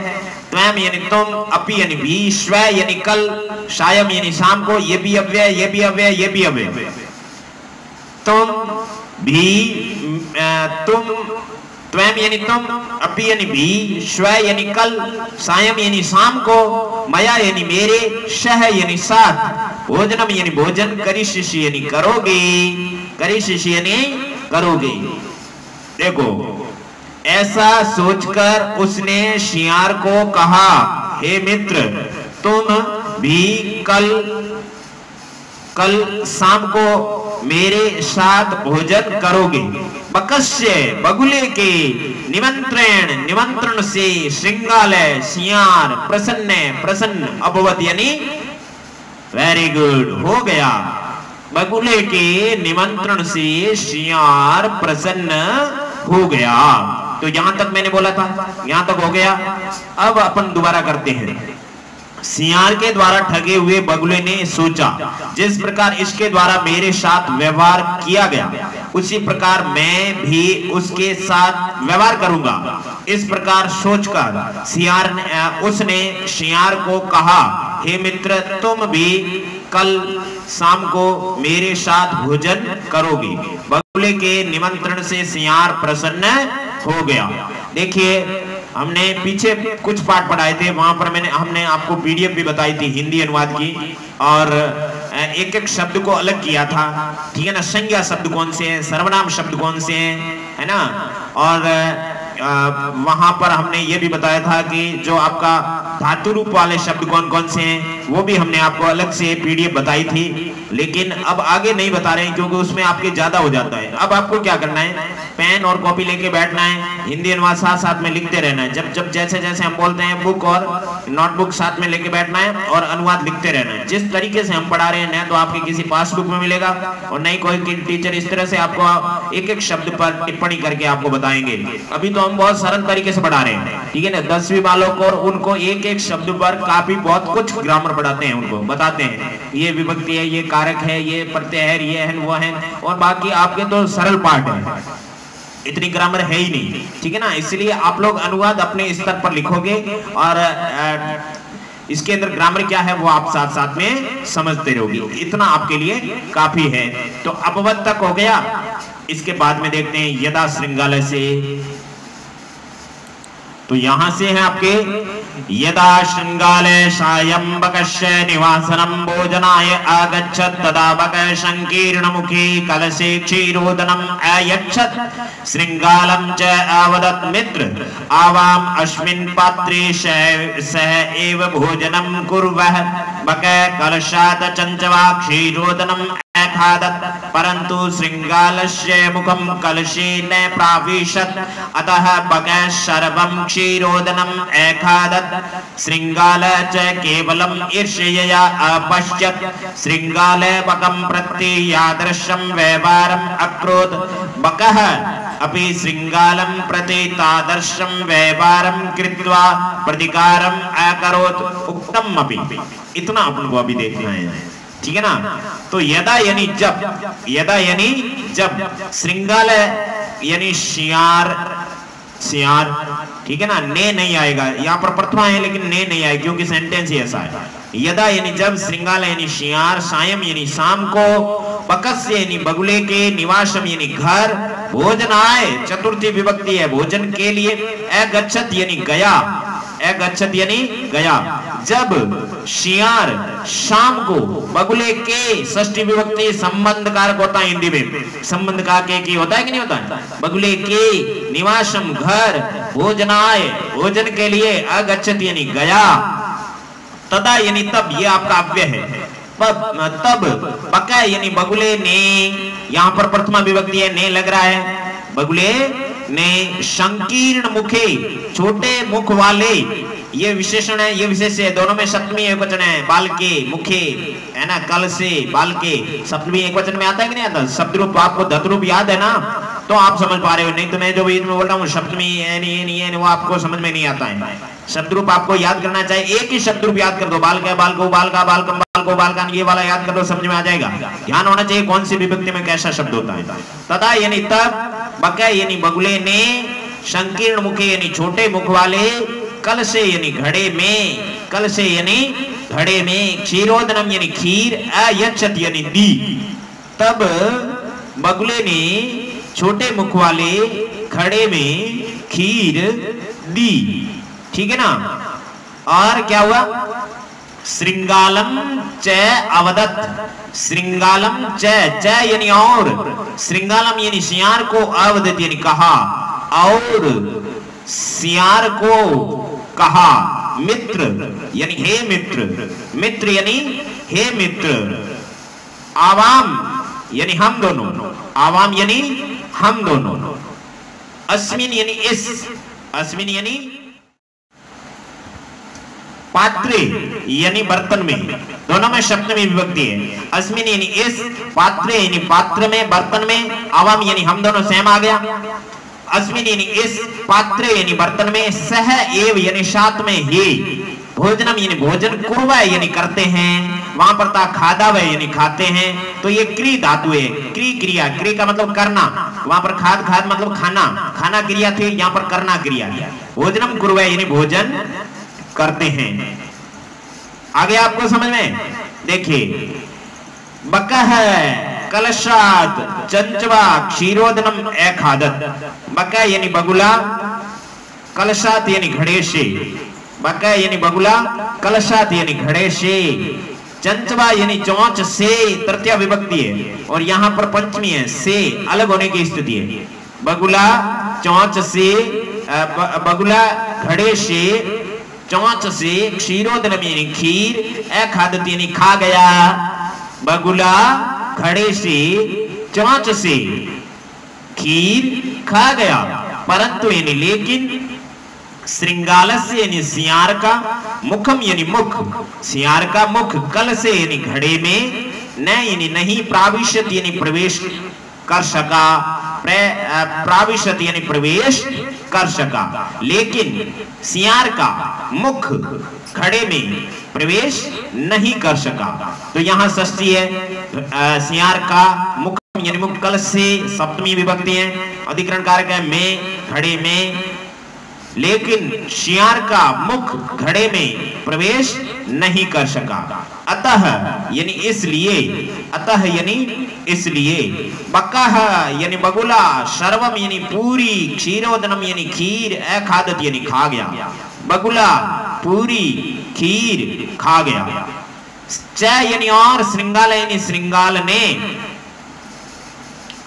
त्वम यानी तुम, अपि यानी भी, स्व यानी कल, शायम यानी शाम को, ये भी अव्यय, ये भी अव्यय, ये भी अव्यय, तुम भी, तुम, त्वम यानी तुम, अपि यानी भी, स्व यानी कल, सायम यानी शाम को, मया यानी मेरे, शह यानी साथ, भोजनम यानी भोजन, करिष्यसि यानी करोगे, करिष्यसि यानी करोगे। देखो, ऐसा सोचकर उसने सियार को कहा, हे मित्र, तुम भी कल शाम को मेरे साथ भोजन करोगे। बकस्य बगुले के निमंत्रण से श्रृंगालय सियार प्रसन्न अभवत यानी वेरी गुड हो गया। बगुले के निमंत्रण से सियार प्रसन्न हो गया। तो यहां तक मैंने बोला था, यहां तक हो गया। अब अपन दोबारा करते हैं। सियार के द्वारा ठगे हुए बगुले ने सोचा, जिस प्रकार इसके द्वारा मेरे साथ व्यवहार किया गया उसी प्रकार मैं भी उसके साथ व्यवहार करूंगा। इस प्रकार सोचकर उसने सियार को कहा, हे मित्र, तुम भी कल शाम को मेरे साथ भोजन करोगे। बगुले के निमंत्रण से सियार प्रसन्न हो गया। देखिए, हमने पीछे कुछ पाठ पढ़ाए थे, वहां पर हमने आपको पीडीएफ भी बताई थी हिंदी अनुवाद की, और एक एक शब्द को अलग किया था, ठीक है ना। संज्ञा शब्द कौन से हैं, सर्वनाम शब्द कौन से हैं, है ना। और वहां पर हमने ये भी बताया था कि जो आपका धातु रूप वाले शब्द कौन कौन से हैं, वो भी हमने आपको अलग से पीडीएफ बताई थी। लेकिन अब आगे नहीं बता रहे हैं क्योंकि उसमें आपके ज्यादा हो जाता है। अब आपको क्या करना है, पेन और कॉपी लेके बैठना है, हिंदी अनुवाद साथ साथ में लिखते रहना है। जब जैसे जैसे हम बोलते हैं बुक और नोटबुक साथ में लेके बैठना है और अनुवाद लिखते रहना है। जिस तरीके से हम पढ़ा रहे हैं, न तो आपके किसी पासबुक में मिलेगा और नहीं कोई टीचर इस तरह से आपको एक एक शब्द पर टिप्पणी करके आपको बताएंगे। अभी तो हम बहुत सरल तरीके से पढ़ा रहे हैं, ठीक है ना। 10वीं वालों को और उनको एक एक शब्द पर काफी बहुत कुछ ग्रामर पढ़ाते हैं, उनको बताते हैं ये विभक्ति है, ये कारक है, ये प्रत्यय है, ये है, वो है, और बाकी आपके तो सरल पाठ है, इतनी ग्रामर है ही नहीं, ठीक है ना। इसलिए आप लोग अनुवाद अपने स्तर पर लिखोगे और इसके अंदर ग्रामर क्या है वो आप साथ साथ में समझते रहोगे, इतना आपके लिए काफी है। तो अपवत तक हो गया। इसके बाद में देखते हैं यदा श्रृंगालय से, तो यहां से है आपके यदा श्रृंगाले सायं बकस्य निवासनम भोजनाय आगच्छत् तदा बक संकीर्ण मुखे कलशे क्षीरोदनम अयच्छत् श्रृंगालं च आवदत् मित्र आवाम अस्मिन् पात्रे सह एव भोजनं कुर्वः बक कलशात् चञ्चवा क्षीरोदनम अखादत् परंतु श्रृंगालस्य मुखं कलशे न प्राविशत् अतः बक सर्वं क्षीरोदनम अखादत् श्रृंगाल च केवलम ईर्ष्यया अपश्यत् श्रृंगाल बकं प्रति यादृशं व्यवहारम् अकरोत् बकः अपि श्रृंगालं प्रति तादृशं व्यवहारं कृत्वा प्रतिकारम् अकरोत् उक्तम् अपि। इतना अपन को अभी देखना है, ठीक है ना। तो यदा यानी जब श्रृंगाल यानी शियार, ठीक है ना, ने नहीं आएगा यहाँ पर, प्रथमा है लेकिन ने नहीं आएगा क्योंकि सेंटेंस ही ऐसा है। यदा यानी जब, श्रृंगाल यानी शियार, सायं यानी शाम को, बकस्य यानी बगुले के, निवासम यानी घर, भोजनाय चतुर्थी विभक्ति है भोजन के लिए, अगच्छत यानी गया, अगच्छत यानी गया। जब शियार शाम को, बगुले के षष्ठी विभक्ति संबंध कारक होता है हिंदी में, संबंध का के होता है कि नहीं होता है, बगुले के, निवासम घर, भोजनाय भोजन के लिए, अगच्छत यानी गया, तदा यानी तब, ये आपका अव्यय है, तब बका यानी बगुले ने, यहां पर प्रथमा विभक्ति है, ने लग रहा है, बगुले ने संकीर्ण मुखे छोटे मुख वाले, ये विशेषण है, ये विशेष है, दोनों में सप्तमी एकवचन है, बाल के, मुखे है ना, कल से, बाल के, सप्तमी एकवचन में आता है कि नहीं आता। शब्द रूप आपको धत रूप याद है ना, तो आप समझ पा रहे हो, नहीं तो मैं जो बीच में बोल रहा हूँ सप्तमी है वो आपको समझ में नहीं आता है। शब्द रूप आपको याद करना चाहिए, एक ही शब्द रूप याद कर दो, बाल का, बाल को, बाल का, बाल कम, बाल को, बाल का, ये वाला याद कर दो, समझ में आ जाएगा। ध्यान होना चाहिए कौन सी विभक्ति में कैसा शब्द होता है। तथा यानी तब, बका यानी बगुले ने, संकीर्ण मुखे यानी छोटे मुख वाले, कल से यानी घड़े में, कल से यानी घड़े में, क्षीरोदनम यानी खीर, अयच्छत यानी दी, तब बगुले ने छोटे मुख वाले घड़े में खीर दी, ठीक है ना। और क्या हुआ, श्रृंगालम च अवदत्, श्रृंगालम च यानी और, श्रृंगालम यानी सियार को, अवदत् यानी कहा, और सियार को कहा, मित्र यानी हे मित्र, मित्र यानी हे मित्र, आवाम यानी हम दोनों, आवाम यानी हम दोनों, अस्मिन यानी इस, अस्मिन यानी पात्रे यानी बर्तन में, दोनों में सप्तमी विभक्ति है। अस्मिन यानी इस, पात्रे यानी पात्र में, बर्तन में, आवाम यानी हम दोनों, सेम आ गया। अस्मिन यानी इस, पात्रे यानी बर्तन में, सह एव यानी साथ में, हे, भोजनम यानी भोजन, कुर्वा यानी करते हैं, वहां पर था खादा व यानी खाते हैं, तो ये क्री धातु है, क्री क्रिया, क्री का मतलब करना, वहां पर खाद, खाद मतलब खाना, खाना क्रिया थी, यहाँ पर करना क्रिया, भोजनम कुर्वा यानी भोजन करते हैं। आगे आपको समझ में देखिए, बकह कलशात चंचवा क्षीरोदनम अखादत्, बका यानी बगुला, कलशात यानी घड़े से, बका यानी बगुला, कलशात यानी घड़े से, चंचवा यानी चौंच से, तृतीया विभक्ति है और यहाँ पर पंचमी है, से अलग होने की स्थिति है। बगुला चौंच से, बगुला घड़े से, चौंच से, क्षीरोदनम यानी खीर, अखादत् यानी खा गया, बगुला घड़े से, चौंच से खीर खा गया, परंतु यानी लेकिन, श्रृंगाल से यानी सियार का, मुखम यानी मुख, सियार का मुख, कल से यानी घड़े में, न यानी नहीं, प्राविशत यानी प्रवेश कर सका, प्राविशत यानी प्रवेश कर सका, लेकिन सियार का मुख घड़े में प्रवेश नहीं कर सका। तो यहां षष्ठी है, सियार का मुख यानी मुख, कल से, सप्तमी विभक्ति है, अधिकरण कारक है में, घड़े में, सियार का मुख, कल से यानी घड़े में, न यानी नहीं, प्राविशत यानी प्रवेश कर सका, लेकिन सियार का मुख घड़े में प्रवेश नहीं कर सका। तो यहां षष्ठी है, सियार का मुख यानी मुख, कल से, सप्तमी विभक्ति है, अधिकरण कारक है में, घड़े में, लेकिन शियार का मुख घड़े में प्रवेश नहीं कर सका। अतः यानी इसलिए, अतः यानी इसलिए, बकह यानी बगुला, सर्वम यानी पूरी, क्षीरोदनम यानी खीर, अखादत यानी खा गया, बगुला पूरी खीर खा गया। च यानी और, श्रृंगाल यानी श्रृंगाल ने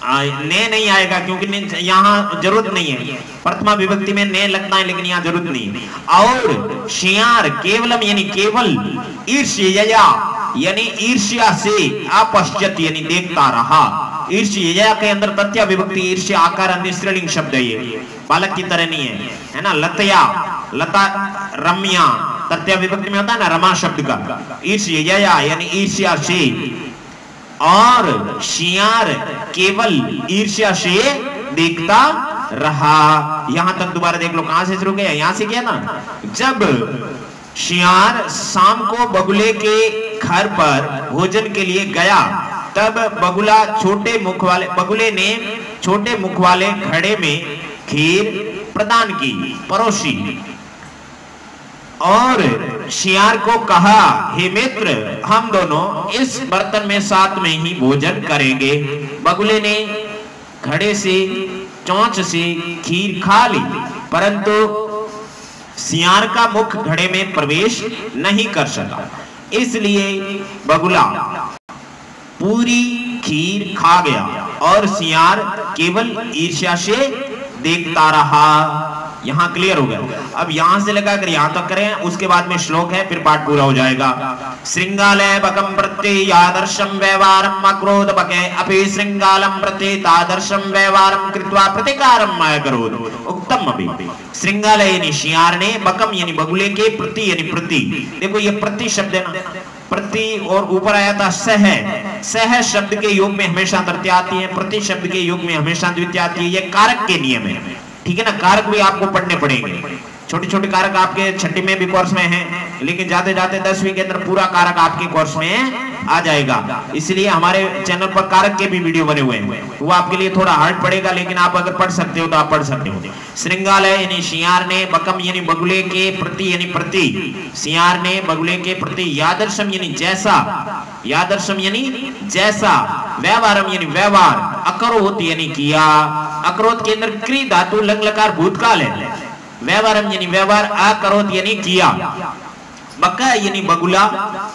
नहीं आएगा क्योंकि यहाँ जरूरत नहीं है, प्रथमा विभक्ति में ने लगता है लेकिन यहाँ जरूरत नहीं है। और शियार केवलम यानी केवल, ईर्ष्या यानी ईर्ष्या से, अपश्यत यानी देखता रहा। ईर्ष्या के अंदर तथ्य विभक्ति, ईर्ष्या आकार स्त्रीलिंग शब्द है, ये बालक की तरह नहीं है ना। लतया, लता रम्या तथ्य विभक्ति में होता है ना रमा शब्द का। ईर्ष्या यानी ईर्ष्या से, और शियार केवल ईर्ष्या से देखता रहा। यहां तक दोबारा देख लो, कहां से शुरू किया, यहां से किया ना। जब शियार शाम को बगुले के घर पर भोजन के लिए गया, तब बगुला छोटे मुख वाले, बगुले ने छोटे मुख वाले घड़े में खीर प्रदान की, परोसी, और शियार को कहा, हे मित्र, हम दोनों इस बर्तन में साथ में ही भोजन करेंगे। बगुले ने घड़े से, चोंच से खीर खा ली, परंतु शियार का मुख घड़े में प्रवेश नहीं कर सका, इसलिए बगुला पूरी खीर खा गया और शियार केवल ईर्ष्या से देखता रहा। यहां क्लियर हो गया। अब यहां से लगा कर यहां तक करें, उसके बाद में श्लोक है, फिर पाठ पूरा हो जाएगा। श्रृंगाले बकम प्रत्यय यादर्शम व्यवहारम अक्रोध बके अपि श्रृंगालम प्रत्यय तादर्शम व्यवहारम कृत्वा प्रतिकारम अकरोध उक्तम अभी। श्रृंगाले यानी शियार ने, बकम यानी बगुले के, प्रति यानी प्रति, देखो ये प्रति शब्द है ना, प्रति और ऊपर आया था सह, सह शब्द के योग में हमेशा तृतीय आती है, प्रति शब्द के योग में हमेशा द्वितीय आती है। ये कारक के नियम है, ठीक है ना। कारक भी आपको पढ़ने पड़ेंगे, छोटे छोटे कारक आपके छठी में भी कोर्स में है, लेकिन जाते जाते 10वीं के अंदर पूरा कारक आपके कोर्स में आ जाएगा। इसलिए हमारे चैनल पर कारक के भी वीडियो बने हुए हैं, वो आपके लिए थोड़ा हार्ड पड़ेगा, लेकिन आप अगर पढ़ सकते हो तो आप पढ़ सकते हो। श्रृंगाल यानी शियार ने, बकम यानी बगुले के, प्रति यानी प्रति, शियार ने बगुले के प्रति, यादर्शम यानी जैसा, यादर्शम यानी जैसा, व्यवहारम यानी व्यवहार, अकरोत यानी किया, अकरोत के अंदर क्री धातु लंग लकार भूतकाल है, व्यवहारम यानी व्यवहार, अकरोत यानी किया, बका यानी बगुला,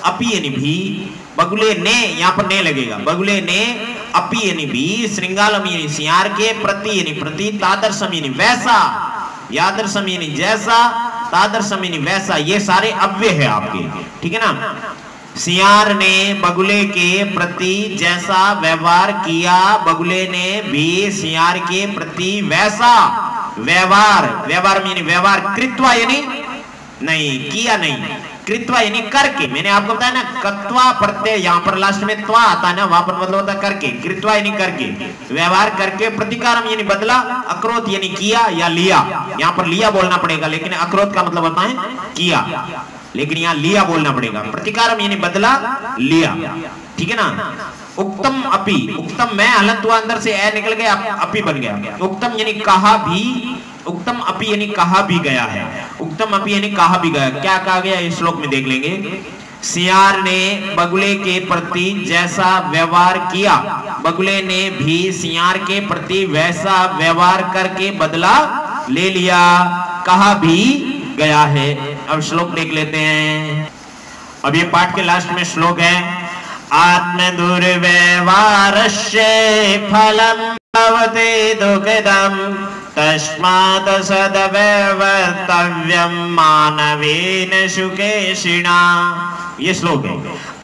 अपी यानी भी, बगुले ने, यहाँ पर ने लगेगा, बगुले ने, अपी यानी भी, श्रृंगालम यानी शियार के, प्रति यानी प्रति, तादर्शम यानी वैसा, यादर्शम यानी जैसा, तादर्शम यानी वैसा, ये सारे अव्यय है आपके, ठीक है ना। शियार ने बगुले के प्रति जैसा व्यवहार किया, बगुले ने भी शियार के प्रति वैसा व्यवहार, व्यवहार यानी व्यवहार, कृत्वा यानी नहीं, किया नहीं, कृत्वा यानी करके। मैंने आपको बताया ना, कत्वा प्रत्यय, यहाँ पर लास्ट में त्वा आता है ना, वहां पर मतलब होता है करके, कृत्वा यानी करके, व्यवहार करके, प्रतिकारम यानी बदला, अक्रोध यानी किया या लिया, यहाँ पर लिया बोलना पड़ेगा, लेकिन अक्रोध का मतलब होता है किया, लेकिन यहाँ लिया बोलना पड़ेगा। प्रतिकारम यानी बदला, लिया, ठीक है ना। उक्तम अपि, उत्तम में हलंत हुआ, अंदर से ए निकल गया, अपि बन गया। उत्तम यानी कहा भी, उत्तम अपि यानी कहा भी गया है, उत्तम अपि यानी कहा भी गया। क्या कहा गया इस श्लोक में देख लेंगे। शियार ने बगुले के प्रति जैसा व्यवहार किया, बगुले ने भी शियार के प्रति वैसा व्यवहार करके बदला ले लिया, कहा भी गया है। अब श्लोक देख लेते हैं। अब ये पाठ के लास्ट में श्लोक है, आत्म दुर्व्यवहारस्य फलम भवति दुःखदं तस्मात् सद्व्यवर्तव्यं मानवेन सुकेशिना। ये श्लोक है।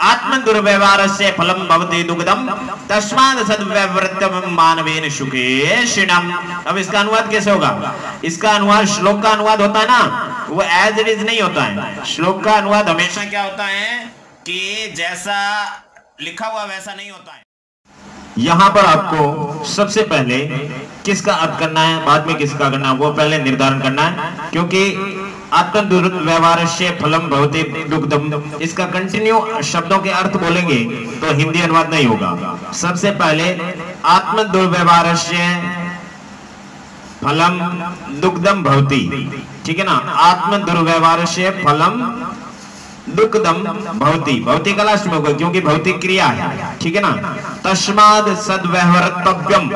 आत्म दुर्व्यवहारस्य फलम भवति दुःखदं तस्मात् सद्व्यवर्तव्यं मानवेन सुकेशिनम। अब इसका अनुवाद कैसे होगा? इसका अनुवाद, श्लोक का अनुवाद होता है ना, वो एज इट इज नहीं होता है। श्लोक का अनुवाद हमेशा क्या होता है कि जैसा लिखा हुआ वैसा नहीं होता है। यहां पर आपको सबसे पहले किसका अर्थ करना है, बाद में किसका करना है, वो पहले निर्धारण करना है, क्योंकि आत्म दुर्व्यवहारस्य फलम भवति दुःखदं, इसका कंटिन्यू शब्दों के अर्थ बोलेंगे तो हिंदी अनुवाद नहीं होगा। सबसे पहले आत्म दुर्व्यवहारस्य फलम दुग्धम भवति, ठीक है ना। आत्म दुर्व्यवहारस्य फलम दुग्धम भवति, भवति का लास्ट में होगा क्योंकि भौतिक क्रिया है, ठीक है ना। तस्माद सद्व्यवहर्तव्यम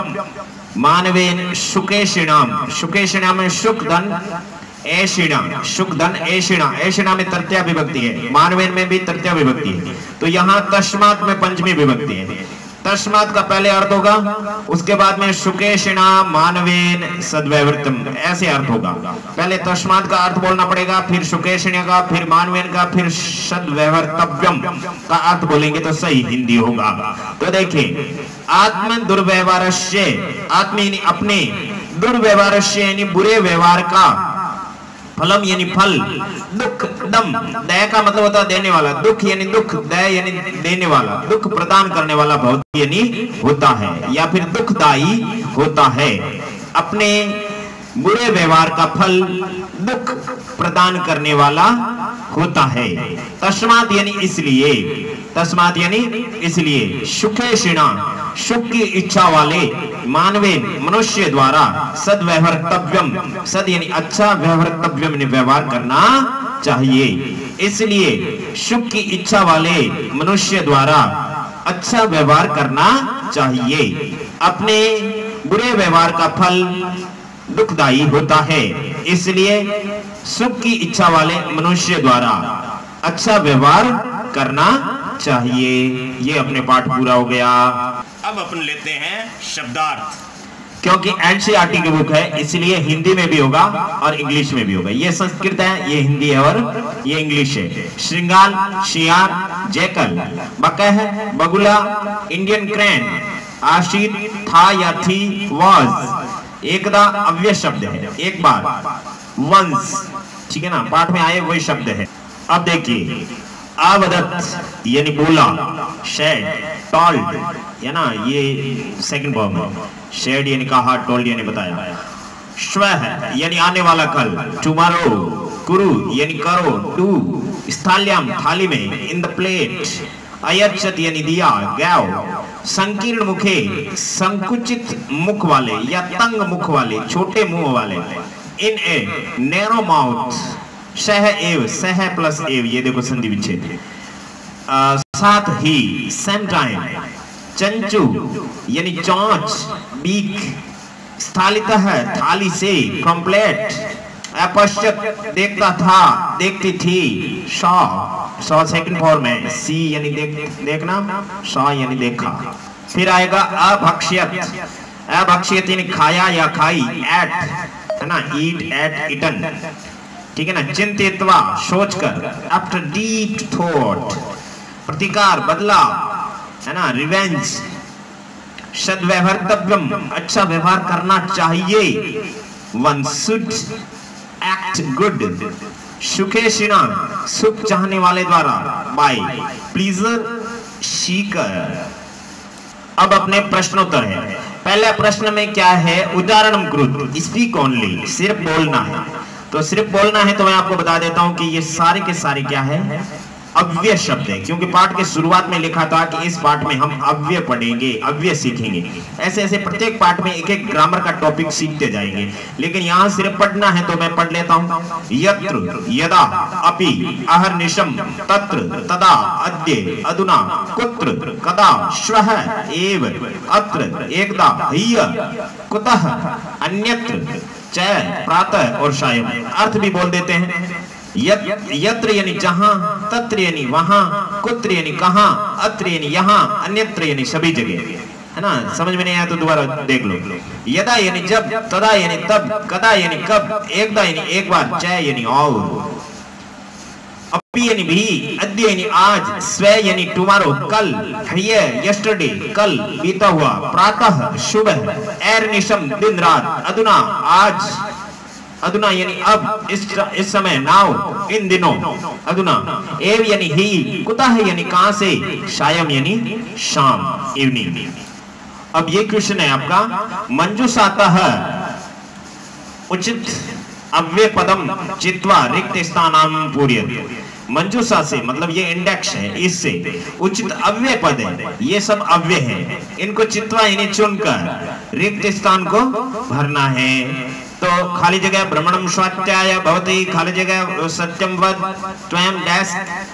मानवेन सुकेशिणाम, सुकेशिणाम में सुख धन ऐशिणा, सुख धन ऐशिणा, ऐशिणा में तृतीया विभक्ति है, मानवेन में भी तृतीया विभक्ति है, तो यहाँ तस्मात में पंचमी विभक्ति है। तस्मात का पहले अर्थ होगा, उसके बाद में सुकेशिणा मानवेन सद्व्यवहृतम, ऐसे अर्थ होगा। पहले तस्मात का अर्थ बोलना पड़ेगा, फिर सुकेशिणा का, फिर मानवेन का, फिर सद्व्यवहर्तव्यम का अर्थ बोलेंगे तो सही हिंदी होगा। तो देखिए, आत्म दुर्व्यवहारस्य, आत्म यानी अपने, दुर्व्यवहारस्य यानी बुरे व्यवहार का, फलम यानी फल, दुख दम, दया का मतलब होता है देने वाला, दुख यानी दुख, दया यानी देने वाला, दुख प्रदान करने वाला भौतिक यानी होता है, या फिर दुखदाई होता है। अपने बुरे व्यवहार का फल दुख प्रदान करने वाला होता है। तस्मात यानी इसलिए, तस्मात यानी इसलिए, सुखेशिणा सुख की इच्छा वाले, मानवेन मनुष्य द्वारा, सद्व्यवहर्तव्यम, सद यानी अच्छा, व्यवहर्तव्यम ने व्यवहार करना चाहिए। इसलिए सुख की इच्छा वाले मनुष्य द्वारा अच्छा व्यवहार करना चाहिए। अपने बुरे व्यवहार का फल दुखदाई होता है, इसलिए सुख की इच्छा वाले मनुष्य द्वारा अच्छा व्यवहार करना चाहिए। ये अपने पाठ पूरा हो गया। अब अपन लेते हैं शब्दार्थ, क्योंकि एनसीईआरटी की बुक है इसलिए हिंदी में भी होगा और इंग्लिश में भी होगा। ये संस्कृत है, ये हिंदी है और ये इंग्लिश है। श्रृंगाल, शियार, जैकल, बकह, बगुला, इंडियन क्रैन, आशीत, था या थी, वाज, एकदा अव्यय शब्द है, एक बार, वंस, ठीक है ना, पाठ में आए वही शब्द है। अब देखिए, आवदत यानी बोला, शेड, टोल्ड, है ना, ये सेकंड फॉर्म है। शेड यानी कहा, टोल्ड यानी बताया। श्वः यानी आने वाला कल, टुमारो। कुरु यानी करो, डू। स्थाल्याम थाली में, इन द प्लेट। अयच्छत यानी दिया, गैव। संकीर्ण मुखे संकुचित मुख वाले या तंग मुख वाले, छोटे मुंह वाले। इन ए नैरो माउथ। सह एव, सह प्लस एव, ये देखो संधि विच्छेद। साथ ही, सेम टाइम। चंचू यानी चोंच, बीक। स्थालितः थाली से, कंप्लेट। अपश्यत देखता था, देखती थी। सॉ सेकंड फॉर्म है। सी यानी देखना, सॉ यानी देखा। फिर आएगा अभक्ष्यत, अभक्ष्यत यानी खाया या खाई। एट है ना, ईट, एट, इटन, ठीक है ना। चिंतित्वा सोचकर। After deep thought. प्रतिकार बदला, है ना, रिवेंज। सद्व्यवहर्तव्यम अच्छा व्यवहार करना चाहिए। One should act good. सुखेशिणा सुख चाहने वाले द्वारा, बाय प्लीजर सीकर। अब अपने प्रश्नोत्तर है। पहले प्रश्न में क्या है, उदाहरण कृत, स्पीक ओनली, सिर्फ बोलना है। तो सिर्फ बोलना है तो मैं आपको बता देता हूं कि ये सारे के सारे क्या है, अव्यय शब्द है, क्योंकि पाठ के शुरुआत में लिखा था कि इस पाठ में हम अव्यय पढ़ेंगे, अव्यय सीखेंगे। ऐसे ऐसे प्रत्येक पाठ में एक एक ग्रामर का टॉपिक सीखते जाएंगे, लेकिन यहाँ सिर्फ पढ़ना है तो मैं पढ़ लेता हूँ। यत्र, यदा, अपि, अहर्निशम, तत्र, तदा, अद्य, अधुना, कुत्र, कदा, श्वः, एव, अत्र, एकदा, ह्यः, कुतः, अन्यत्र, च, प्रातः और सायं। अर्थ भी बोल देते हैं। यत्र यानी जहां, तत्र यानी वहां, कुत्र यानी कहां, अत्र यानी यहां, अन्यत्र यानी सभी जगह, है ना। समझ में नहीं आया तो दोबारा देख लो। यदा यानी जब, तदा यानी तब, कदा यानी कब, एकदा यानी एक बार, च यानी और, अपि यानी भी, अद्य यानी आज, स्व यानी टुमारो कल, ह्यः यस्टरडे कल बीता हुआ, प्रातः सुबह, अहर्निशम दिन रात, अधुना आज, अधुना यानी अब, इस समय, नाउ इन दिनों, अधुना। एव यानी ही, कुतः यानी कहां से, सायं यानी शाम, इवनिंग। अब ये क्वेश्चन है आपका, मंजूषातः उचित अव्यय पदम चित्वा रिक्त स्थानां पूरयति। मंजूषा से, मतलब ये इंडेक्स है, इससे उचित अव्यय पद है, ये सब अव्यय है, इनको चित्वा यानी चुनकर रिक्त स्थान को भरना है। तो खाली जगह भ्रमणम स्वात्याय भवति, खाली जगह सत्यम वद त्वयं डैश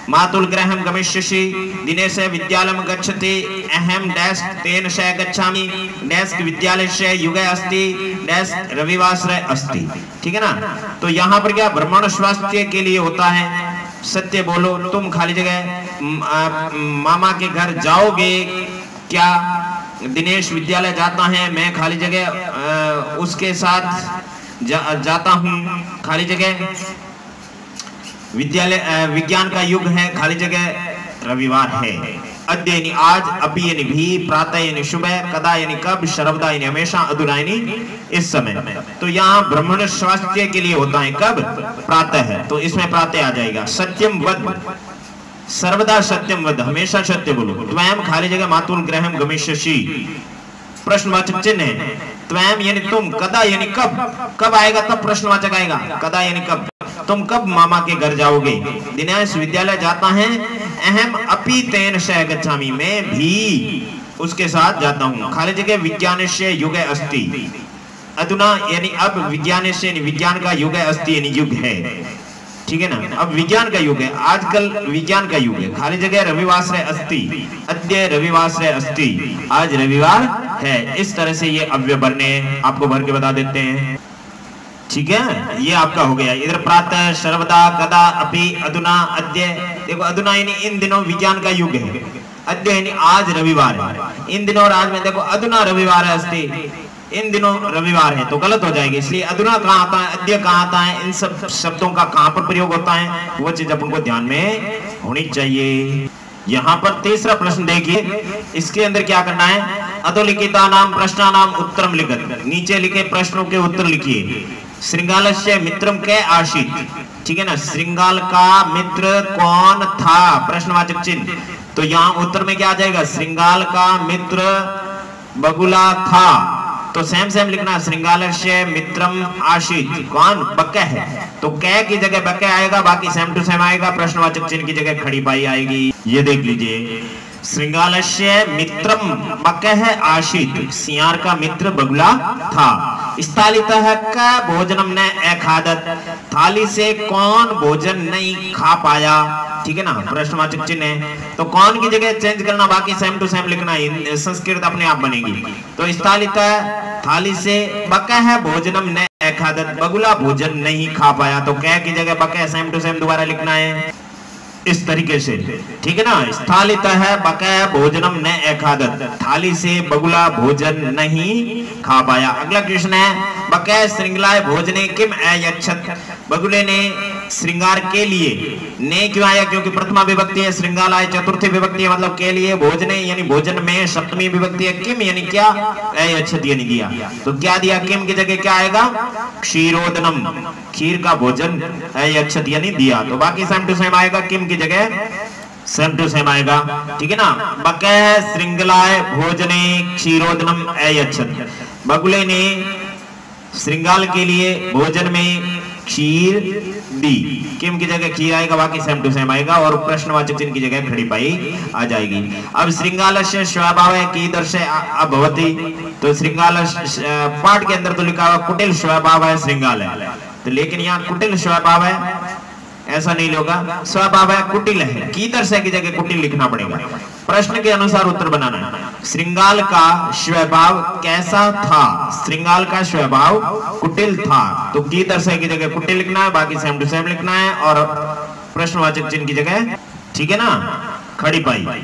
मातुल गृहं गमिष्यसि, दिनेश विद्यालयं गच्छति, अहं डैश तेन से गच्छामि, डैश विद्यालयस्य युगे अस्ति, डैश रविवासरे अस्ति। ठीक है ना। तो यहाँ पर क्या भ्रमण स्वास्थ्य के लिए होता है, सत्य बोलो, तुम खाली जगह मामा के घर जाओगे क्या, दिनेश विद्यालय जाता है, मैं खाली जगह उसके साथ जाता हूँ, खाली जगह विद्यालय विज्ञान का युग है, खाली जगह रविवार है। अद्य यानी आज, अपि यानी भी, प्रातः यानी सुबह, कदा यानी कब, सर्वदा यानी हमेशा, अधुना यानी इस समय। तो यहाँ ब्रह्मण स्वास्थ्य के लिए होता है कब, प्रातः है, तो इसमें प्रातः आ जाएगा। सत्यम वद, सर्वदा सत्यम वद, हमेशा सत्य बोलो। त्वयं खाली जगह मातुल गृहं गमिष्यसि, प्रश्नवाचक चिन्ह है। त्वयं यानी तुम, कदा यानी कब, कब आएगा तब प्रश्नवाचक आएगा, कदा यानी कब, तुम कब मामा के घर जाओगे। दिनेश विद्यालय जाता है, अहम अपि तेन से गच्छामि, मैं भी उसके साथ जाता हूँ, खाली जगह विज्ञानस्य युगे अस्ति, अधुना यानी अब, विज्ञानस्य यानी विज्ञान का युगे अस्ति यानी युग है। ठीक है ना, अब विज्ञान का युग है, आजकल विज्ञान का युग है, खाली जगह रविवासरे अस्ति, अद्य रविवासरे अस्ति, आज रविवार है। इस तरह से ये अव्यय भरने आपको भर के बता देते हैं। ठीक है, ये आपका हो गया। इधर प्रातः, सर्वदा, कदा, अपि, अधुना, अद्य। देखो अधुना यानी इन दिनों विज्ञान का युग है, अद्य यानी आज रविवार है, इन दिनों और आज में देखो अधुना रविवार है, अस्ति इन दिनों रविवार है, तो गलत हो जाएगी। इसलिए अधुना कहाँ आता है, अद्य कहाँ आता है, इन सब शब्दों का कहाँ पर प्रयोग होता है, वो चीज अपन को ध्यान में होनी चाहिए। यहाँ पर तीसरा प्रश्न देखिए, इसके अंदर क्या करना है, अधोलिखिता नाम प्रश्नानाम उत्तरम लिखत, नीचे लिखे प्रश्नों के उत्तर लिखिए। श्रृंगालस्य मित्रम के आशित, ठीक है ना, श्रृंगाल का मित्र कौन था, प्रश्नवाचक चिन्ह। तो यहाँ उत्तर में क्या आ जाएगा, श्रृंगाल का मित्र बगुला था, तो सेम सेम लिखना, श्रृंगालस्य मित्रम आशित, कौन, बक्के है, तो कै की जगह बक्के आएगा, बाकी सेम टू सेम आएगा, प्रश्नवाचक चिन्ह की जगह खड़ी पाई आएगी। ये देख लीजिए, श्रृंगालस्य मित्रम बक्के है आशित, सियार का मित्र बगुला था। स्थालितः का भोजनम न अखादत, थाली से कौन भोजन नहीं खा पाया। ठीक है ना, प्रश्नवाचक चिन्ह है, तो कौन की जगह चेंज करना, बाकी सेम टू सेम लिखना, संस्कृत अपने आप बनेगी। तो स्थालितः थाली से, बक्का है भोजनम न अखादत, बगुला भोजन नहीं खा पाया, तो कै की जगह बक्का सेम टू सेम दोबारा लिखना है इस तरीके से। ठीक है ना, स्थालितः बक्का भोजनम न अखादत, थाली से बगुला भोजन नहीं खा पाया। अगला क्वेश्चन है, बक्का श्रृंगलाय भोजने किम अयच्छत, बगुले ने श्रृंगार के लिए, ने क्यों आया, क्योंकि प्रथमा विभक्ति है, श्रृंगालाय चतुर्थी विभक्ति है, मतलब के लिए, भोजने यानी भोजन में सप्तमी विभक्ति है, किम यानी क्या, अयच्छत यानी दिया, तो क्या दिया, किम की जगह क्या आएगा, क्षीरोदनम, खीर का भोजन, अयच्छत यानी दिया, तो बाकी सेम टू सेम आएगा, किम की जगह सेम टू सेम आएगा। ठीक है ना, बक्का श्रृंगलाय भोजने क्षीरोदनम अयच्छत, बगुले ने श्रृंगाल के लिए भोजन में क्षीर दी, किम की जगह खीर आएगा, बाकी सेम टू सेम आएगा, और प्रश्नवाचक चिन्ह की जगह खड़ी पाई आ जाएगी। अब श्रृंगालस्य स्वभाव है कीदृश अभवति, तो श्रृंगाल पाठ के अंदर तो लिखा हुआ कुटिल स्वभाव है श्रृंगाल है, तो लेकिन यहाँ कुटिल स्वभाव है ऐसा नहीं होगा, स्वभाव है कुटिल है, कीदृश की जगह कुटिल लिखना पड़ेगा, प्रश्न के अनुसार उत्तर बनाना है। श्रृंगाल का स्वभाव कैसा था, श्रृंगाल का स्वभाव कुटिल था, तो कीदृश की जगह कुटिल लिखना है, बाकी सेम टू सेम लिखना है, और प्रश्नवाचक चिन्ह की जगह, ठीक है ना, खड़ी पाई।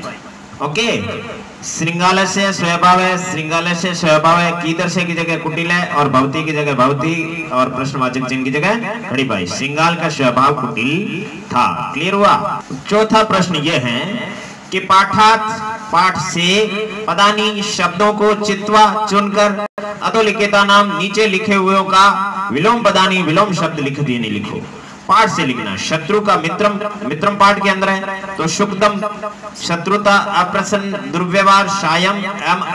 ओके, श्रृंगाल से स्वभाव है, श्रृंगाल से स्वभाव है, कीदृश की जगह कुटिल है, और भवती की जगह भवती, और प्रश्नवाचक चिन्ह की जगह खड़ी पाई। श्रृंगाल का स्वभाव कुटिल था। क्लियर हुआ। चौथा प्रश्न यह है कि पाठ से पदानी शब्दों को चित्वा चुनकर अधोलिखिता नाम नीचे लिखे हुए का विलोम पदानी विलोम शब्द लिख दिए, नहीं लिखो। पाठ से लिखना। शत्रु का मित्रम, मित्रम पाठ के अंदर है, तो शुक्दम शत्रुता, अप्रसन्न, दुर्व्यवहार, सायम,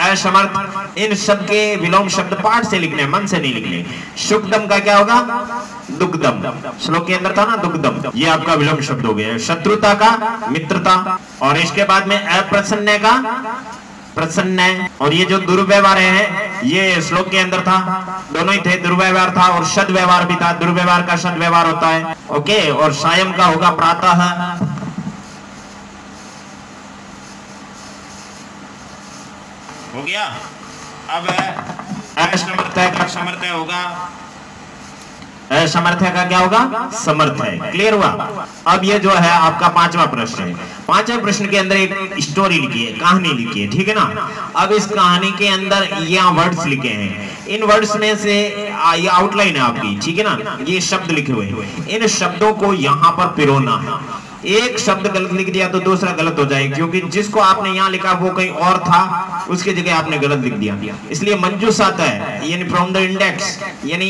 असमर्थ, इन शब्द के विलोम शब्द पाठ से लिखने, मन से नहीं लिखने। शुक्दम का क्या होगा? दुग्धम, श्लोक के अंदर था ना दुग्धम, ये आपका विलोम शब्द हो गया। शत्रुता का मित्रता, और इसके बाद में अप्रसन्न का प्रसन्न है, और ये जो दुर्व्यवहार है ये श्लोक के अंदर था, दोनों ही थे, दुर्व्यवहार था और सद्व्यवहार भी था। दुर्व्यवहार का सद्व्यवहार होता है, ओके। और सायं का होगा प्रातः, हो गया। अब असमर्थ का समर्थ होगा, असमर्थ का क्या होगा? समर्थ है। क्लियर हुआ? अब ये जो है आपका पांचवा प्रश्न है। पांचवें प्रश्न के अंदर एक स्टोरी लिखी है, कहानी लिखी है, ठीक है ना। अब इस कहानी के अंदर यहाँ वर्ड्स लिखे हैं, इन वर्ड्स में से ये आउटलाइन है आपकी, ठीक है ना। ये शब्द लिखे हुए हैं, इन शब्दों को यहाँ पर पिरोना है। एक शब्द गलत लिख दिया तो दूसरा गलत हो जाए, क्योंकि जिसको आपने यहाँ लिखा वो कहीं और था, उसकी जगह आपने गलत लिख दिया। इसलिए मंजूस आता है, यानी फ्रॉम द इंडेक्स, यानी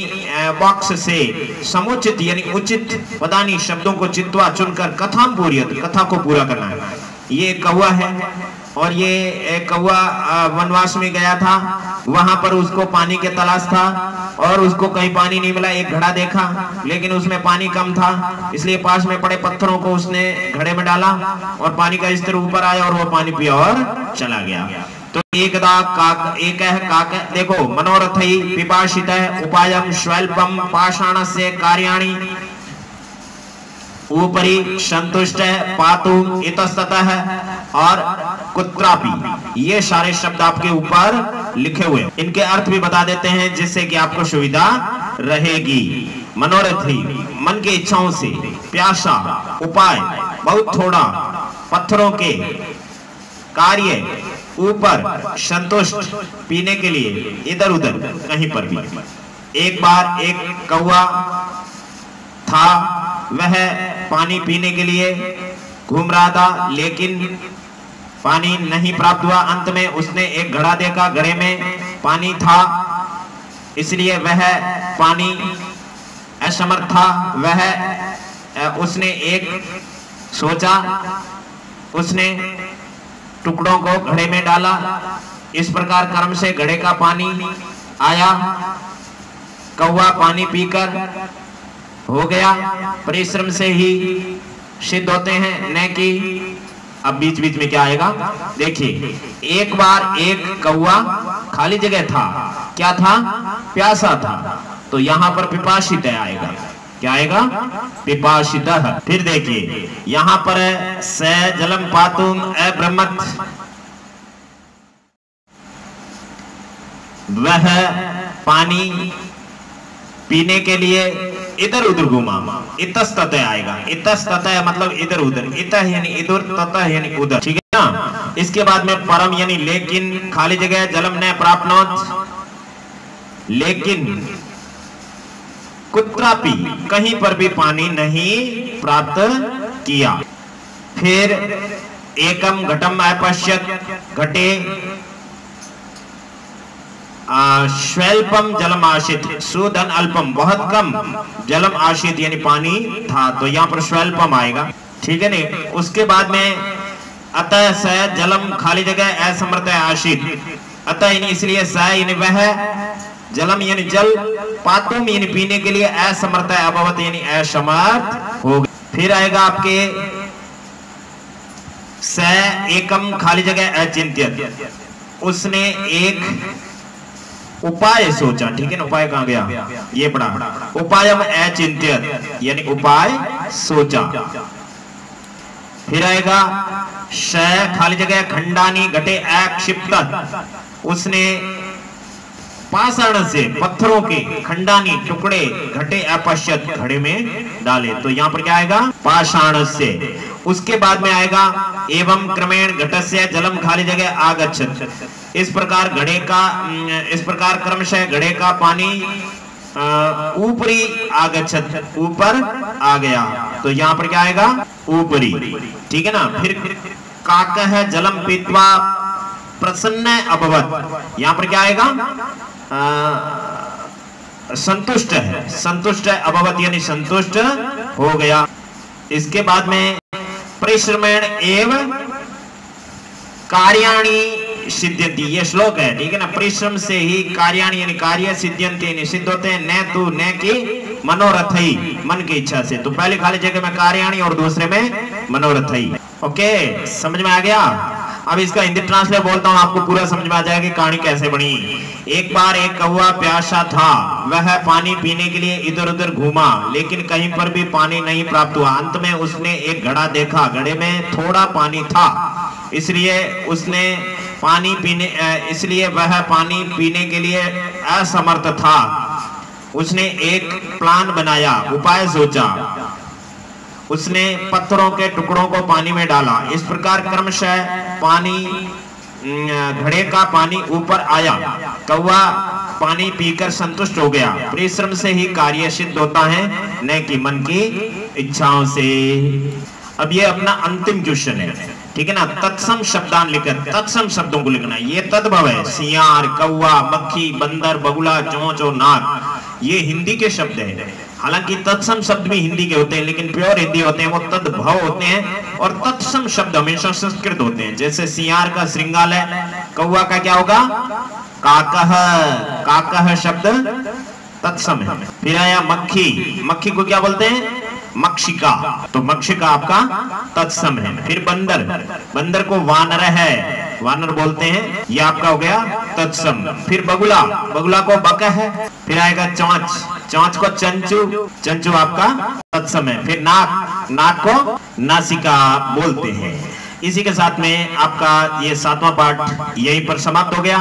बॉक्स से समुचित यानी उचित पदानी शब्दों को चित्वा चुनकर कथाम पूरियत, कथा को पूरा करना है। ये कौवा है, और ये कौवा वनवास में गया था, वहां पर उसको पानी के तलाश था, और उसको कहीं पानी नहीं मिला। एक घड़ा देखा, लेकिन उसमें पानी कम था, इसलिए पास में पड़े पत्थरों को उसने घड़े में डाला, और पानी का स्तर ऊपर आया, और वो पानी पिया और चला गया। तो एकदा काक, एक है काक, देखो मनोरथई पिपाशित है, उपायम स्वल्पम पाषाण से कार्याणि, ऊपरी संतुष्ट है, पातु इतस्ततः है, और कुत्रापि, ये सारे शब्द आपके ऊपर लिखे हुए हैं। इनके अर्थ भी बता देते हैं जिससे कि आपको सुविधा रहेगी। मनोरथी, मन की इच्छाओं से, प्यासा, उपाय, बहुत थोड़ा, पत्थरों के, कार्य, ऊपर, संतुष्ट, पीने के लिए, इधर उधर कहीं पर भी। एक बार एक कौवा था, वह पानी पीने के लिए घूम रहा था, लेकिन पानी नहीं प्राप्त हुआ। अंत में उसने एक घड़ा देखा, घड़े में पानी था, इसलिए वह पानी असमर्थ था। वह उसने एक सोचा, उसने टुकड़ों को घड़े में डाला, इस प्रकार कर्म से घड़े का पानी आया। कौवा पानी पीकर हो गया, परिश्रम से ही सिद्ध होते हैं, न कि अब बीच बीच में क्या आएगा देखिए। एक बार एक कौवा खाली जगह था, क्या था? प्यासा था, तो यहां पर पिपासित आएगा। क्या आएगा? पिपासित। फिर देखिए यहां पर स जलम पातुम अब्रह्मत, वह पानी पीने के लिए इधर उधर घूमा। इतस्ततः आएगा, इतस्ततः मतलब इधर उधर, इतः यानी इधर, ततः यानी उधर, ठीक है ना। इसके बाद में परम यानी लेकिन, खाली जगह, जलम न प्राप्नोत, लेकिन कुत्रापि, कहीं पर भी पानी नहीं प्राप्त किया। फिर एकम घटम अपश्यत, घटे स्वल्पम जलम आशित, सुधन अल्पम, बहुत कम, जलम आशित यानी पानी था, तो यहाँ पर स्वल्पम आएगा, ठीक है नहीं। उसके बाद में अतः स जलम, खाली जगह, असमर्थ आशित, अतः यानी इसलिए स यानी वह, जलम यानी जल, पातुम यानी पीने के लिए, असमर्थ अभवत यानी असमर्थ हो गया। फिर आएगा आपके स एकम, खाली जगह, अचिंत्यत, उसने एक उपाय सोचा, ठीक है ना। उपाय कहां गया? ये पढ़ा, उपायम अचिंत्यत यानी उपाय सोचा। फिर आएगा श, खाली जगह, खंडानी घटे अक्षिप्त, उसने पाषाण से, पत्थरों के, खंडानी टुकड़े, घटे अपश्यत, घड़े में डाले, तो यहाँ पर क्या आएगा? पाषाण से। उसके बाद में आएगा एवं क्रमेण घटस्य जलम, खाली जगह, आगच्छत, इस प्रकार घड़े का, इस प्रकार क्रमशः घड़े का पानी ऊपरी आगच्छत, ऊपर आ गया, तो यहाँ पर क्या आएगा? ऊपरी, ठीक है ना। फिर काकः जलम पीत्वा प्रसन्न अभवत, यहाँ पर क्या आएगा? संतुष्ट है, संतुष्ट है, अभवत यानी संतुष्ट हो गया। इसके बाद में परिश्रमेण एव कार्याणि सिद्ध्यन्ति, ये श्लोक है, ठीक है ना। परिश्रम से ही कार्याणि यानी कार्य सिद्ध्यन्ति सिद्ध होते हैं, न तू न की मनोरथई, मन की इच्छा से। तो पहले खाली जगह में कार्याणि और दूसरे में मनोरथई। ओके, समझ में आ गया। अब इसका हिंदी ट्रांसलेट बोलता हूँ, आपको पूरा समझ में आ जाएगा कि कहानी कैसे बनी। एक बार एक कौवा प्यासा था, वह पानी पीने के लिए इधर उधर घूमा, लेकिन कहीं पर भी पानी नहीं प्राप्त हुआ। अंत में उसने एक घड़ा देखा, घड़े में थोड़ा पानी था, इसलिए वह पानी पीने के लिए असमर्थ था। उसने एक प्लान बनाया, उपाय सोचा। उसने पत्थरों के टुकड़ों को पानी में डाला। इस प्रकार क्रमशः घड़े का पानी ऊपर आया। कौवा पानी पीकर संतुष्ट हो गया। परिश्रम से ही कार्य सिद्ध होता है, न कि मन की इच्छाओं से। अब ये अपना अंतिम क्वेश्चन है, ठीक है ना। तत्सम शब्दान लिखकर तत्सम शब्दों को लिखना है। ये तद्भव है, सियार, कौवा, मक्खी, बंदर, बगुला, चोंच और नाग, ये हिंदी के शब्द है। हालांकि तत्सम शब्द भी हिंदी के होते हैं, लेकिन प्योर हिंदी होते हैं, वो तद्भव होते हैं। और तत्सम शब्द हमेशा संस्कृत होते हैं। जैसे सियार का श्रृंगालय, कौवा का क्या होगा, काकह, काकह शब्द तत्सम है। फिर आया मक्खी, मक्खी को क्या बोलते हैं, मक्षिका, तो मक्षिका आपका तत्सम है। फिर बंदर, बंदर को वानर है, वानर बोलते हैं, ये आपका हो गया तत्सम। फिर बगुला, बगुला को बक है। फिर आएगा चोंच, चोंच को चंचू, चंचू आपका तत्सम है। फिर नाक, नाक को नासिका बोलते हैं। इसी के साथ में आपका ये 7वां पार्ट यहीं पर समाप्त हो गया।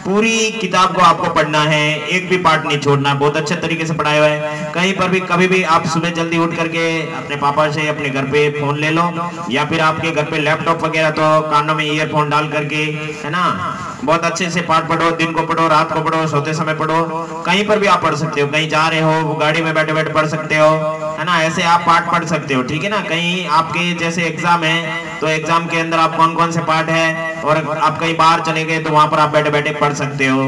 पूरी किताब को आपको पढ़ना है, एक भी पार्ट नहीं छोड़ना। बहुत अच्छे तरीके से पढ़ाया हुआ है। कहीं पर भी कभी भी आप सुबह जल्दी उठ करके अपने पापा से अपने घर पे फोन ले लो, या फिर आपके घर पे लैपटॉप वगैरह, तो कानों में ईयरफोन डाल करके, है ना, बहुत अच्छे से पाठ पढ़ो। दिन को पढ़ो, रात को पढ़ो, सोते समय पढ़ो, कहीं पर भी आप पढ़ सकते हो। कहीं जा रहे हो, गाड़ी में बैठे बैठे पढ़ सकते हो, है ना। ऐसे आप पाठ पढ़ सकते हो, ठीक है ना। कहीं आपके जैसे एग्जाम है, तो एग्जाम के अंदर आप कौन कौन से पाठ है, और आप कहीं बाहर चले गए तो वहां पर आप बैठे बैठे पढ़ सकते हो,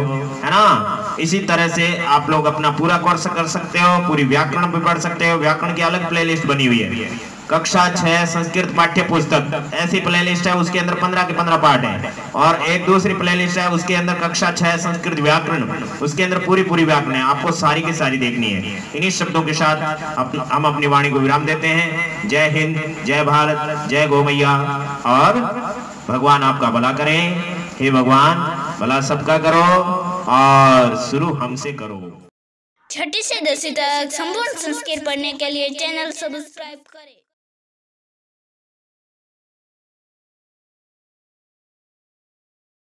है ना। इसी तरह से आप लोग अपना पूरा कोर्स कर सकते हो, पूरी व्याकरण भी पढ़ सकते हो। व्याकरण की अलग प्लेलिस्ट बनी हुई है। कक्षा 6 संस्कृत पाठ्य पुस्तक, ऐसी प्लेलिस्ट है, उसके अंदर 15 के 15 पाठ है। और एक दूसरी प्लेलिस्ट है, उसके अंदर कक्षा 6 संस्कृत व्याकरण, उसके अंदर पूरी व्याकरण है, आपको सारी की सारी देखनी है। इन्हीं शब्दों के साथ हम अपनी वाणी को विराम देते हैं। जय हिंद, जय भारत, जय गौ मैया, और भगवान आपका भला करें। हे भगवान, भला सबका करो और शुरू हमसे करो। 6ठी से 10वीं तक संपूर्ण संस्कृत पढ़ने के लिए चैनल सब्सक्राइब करें।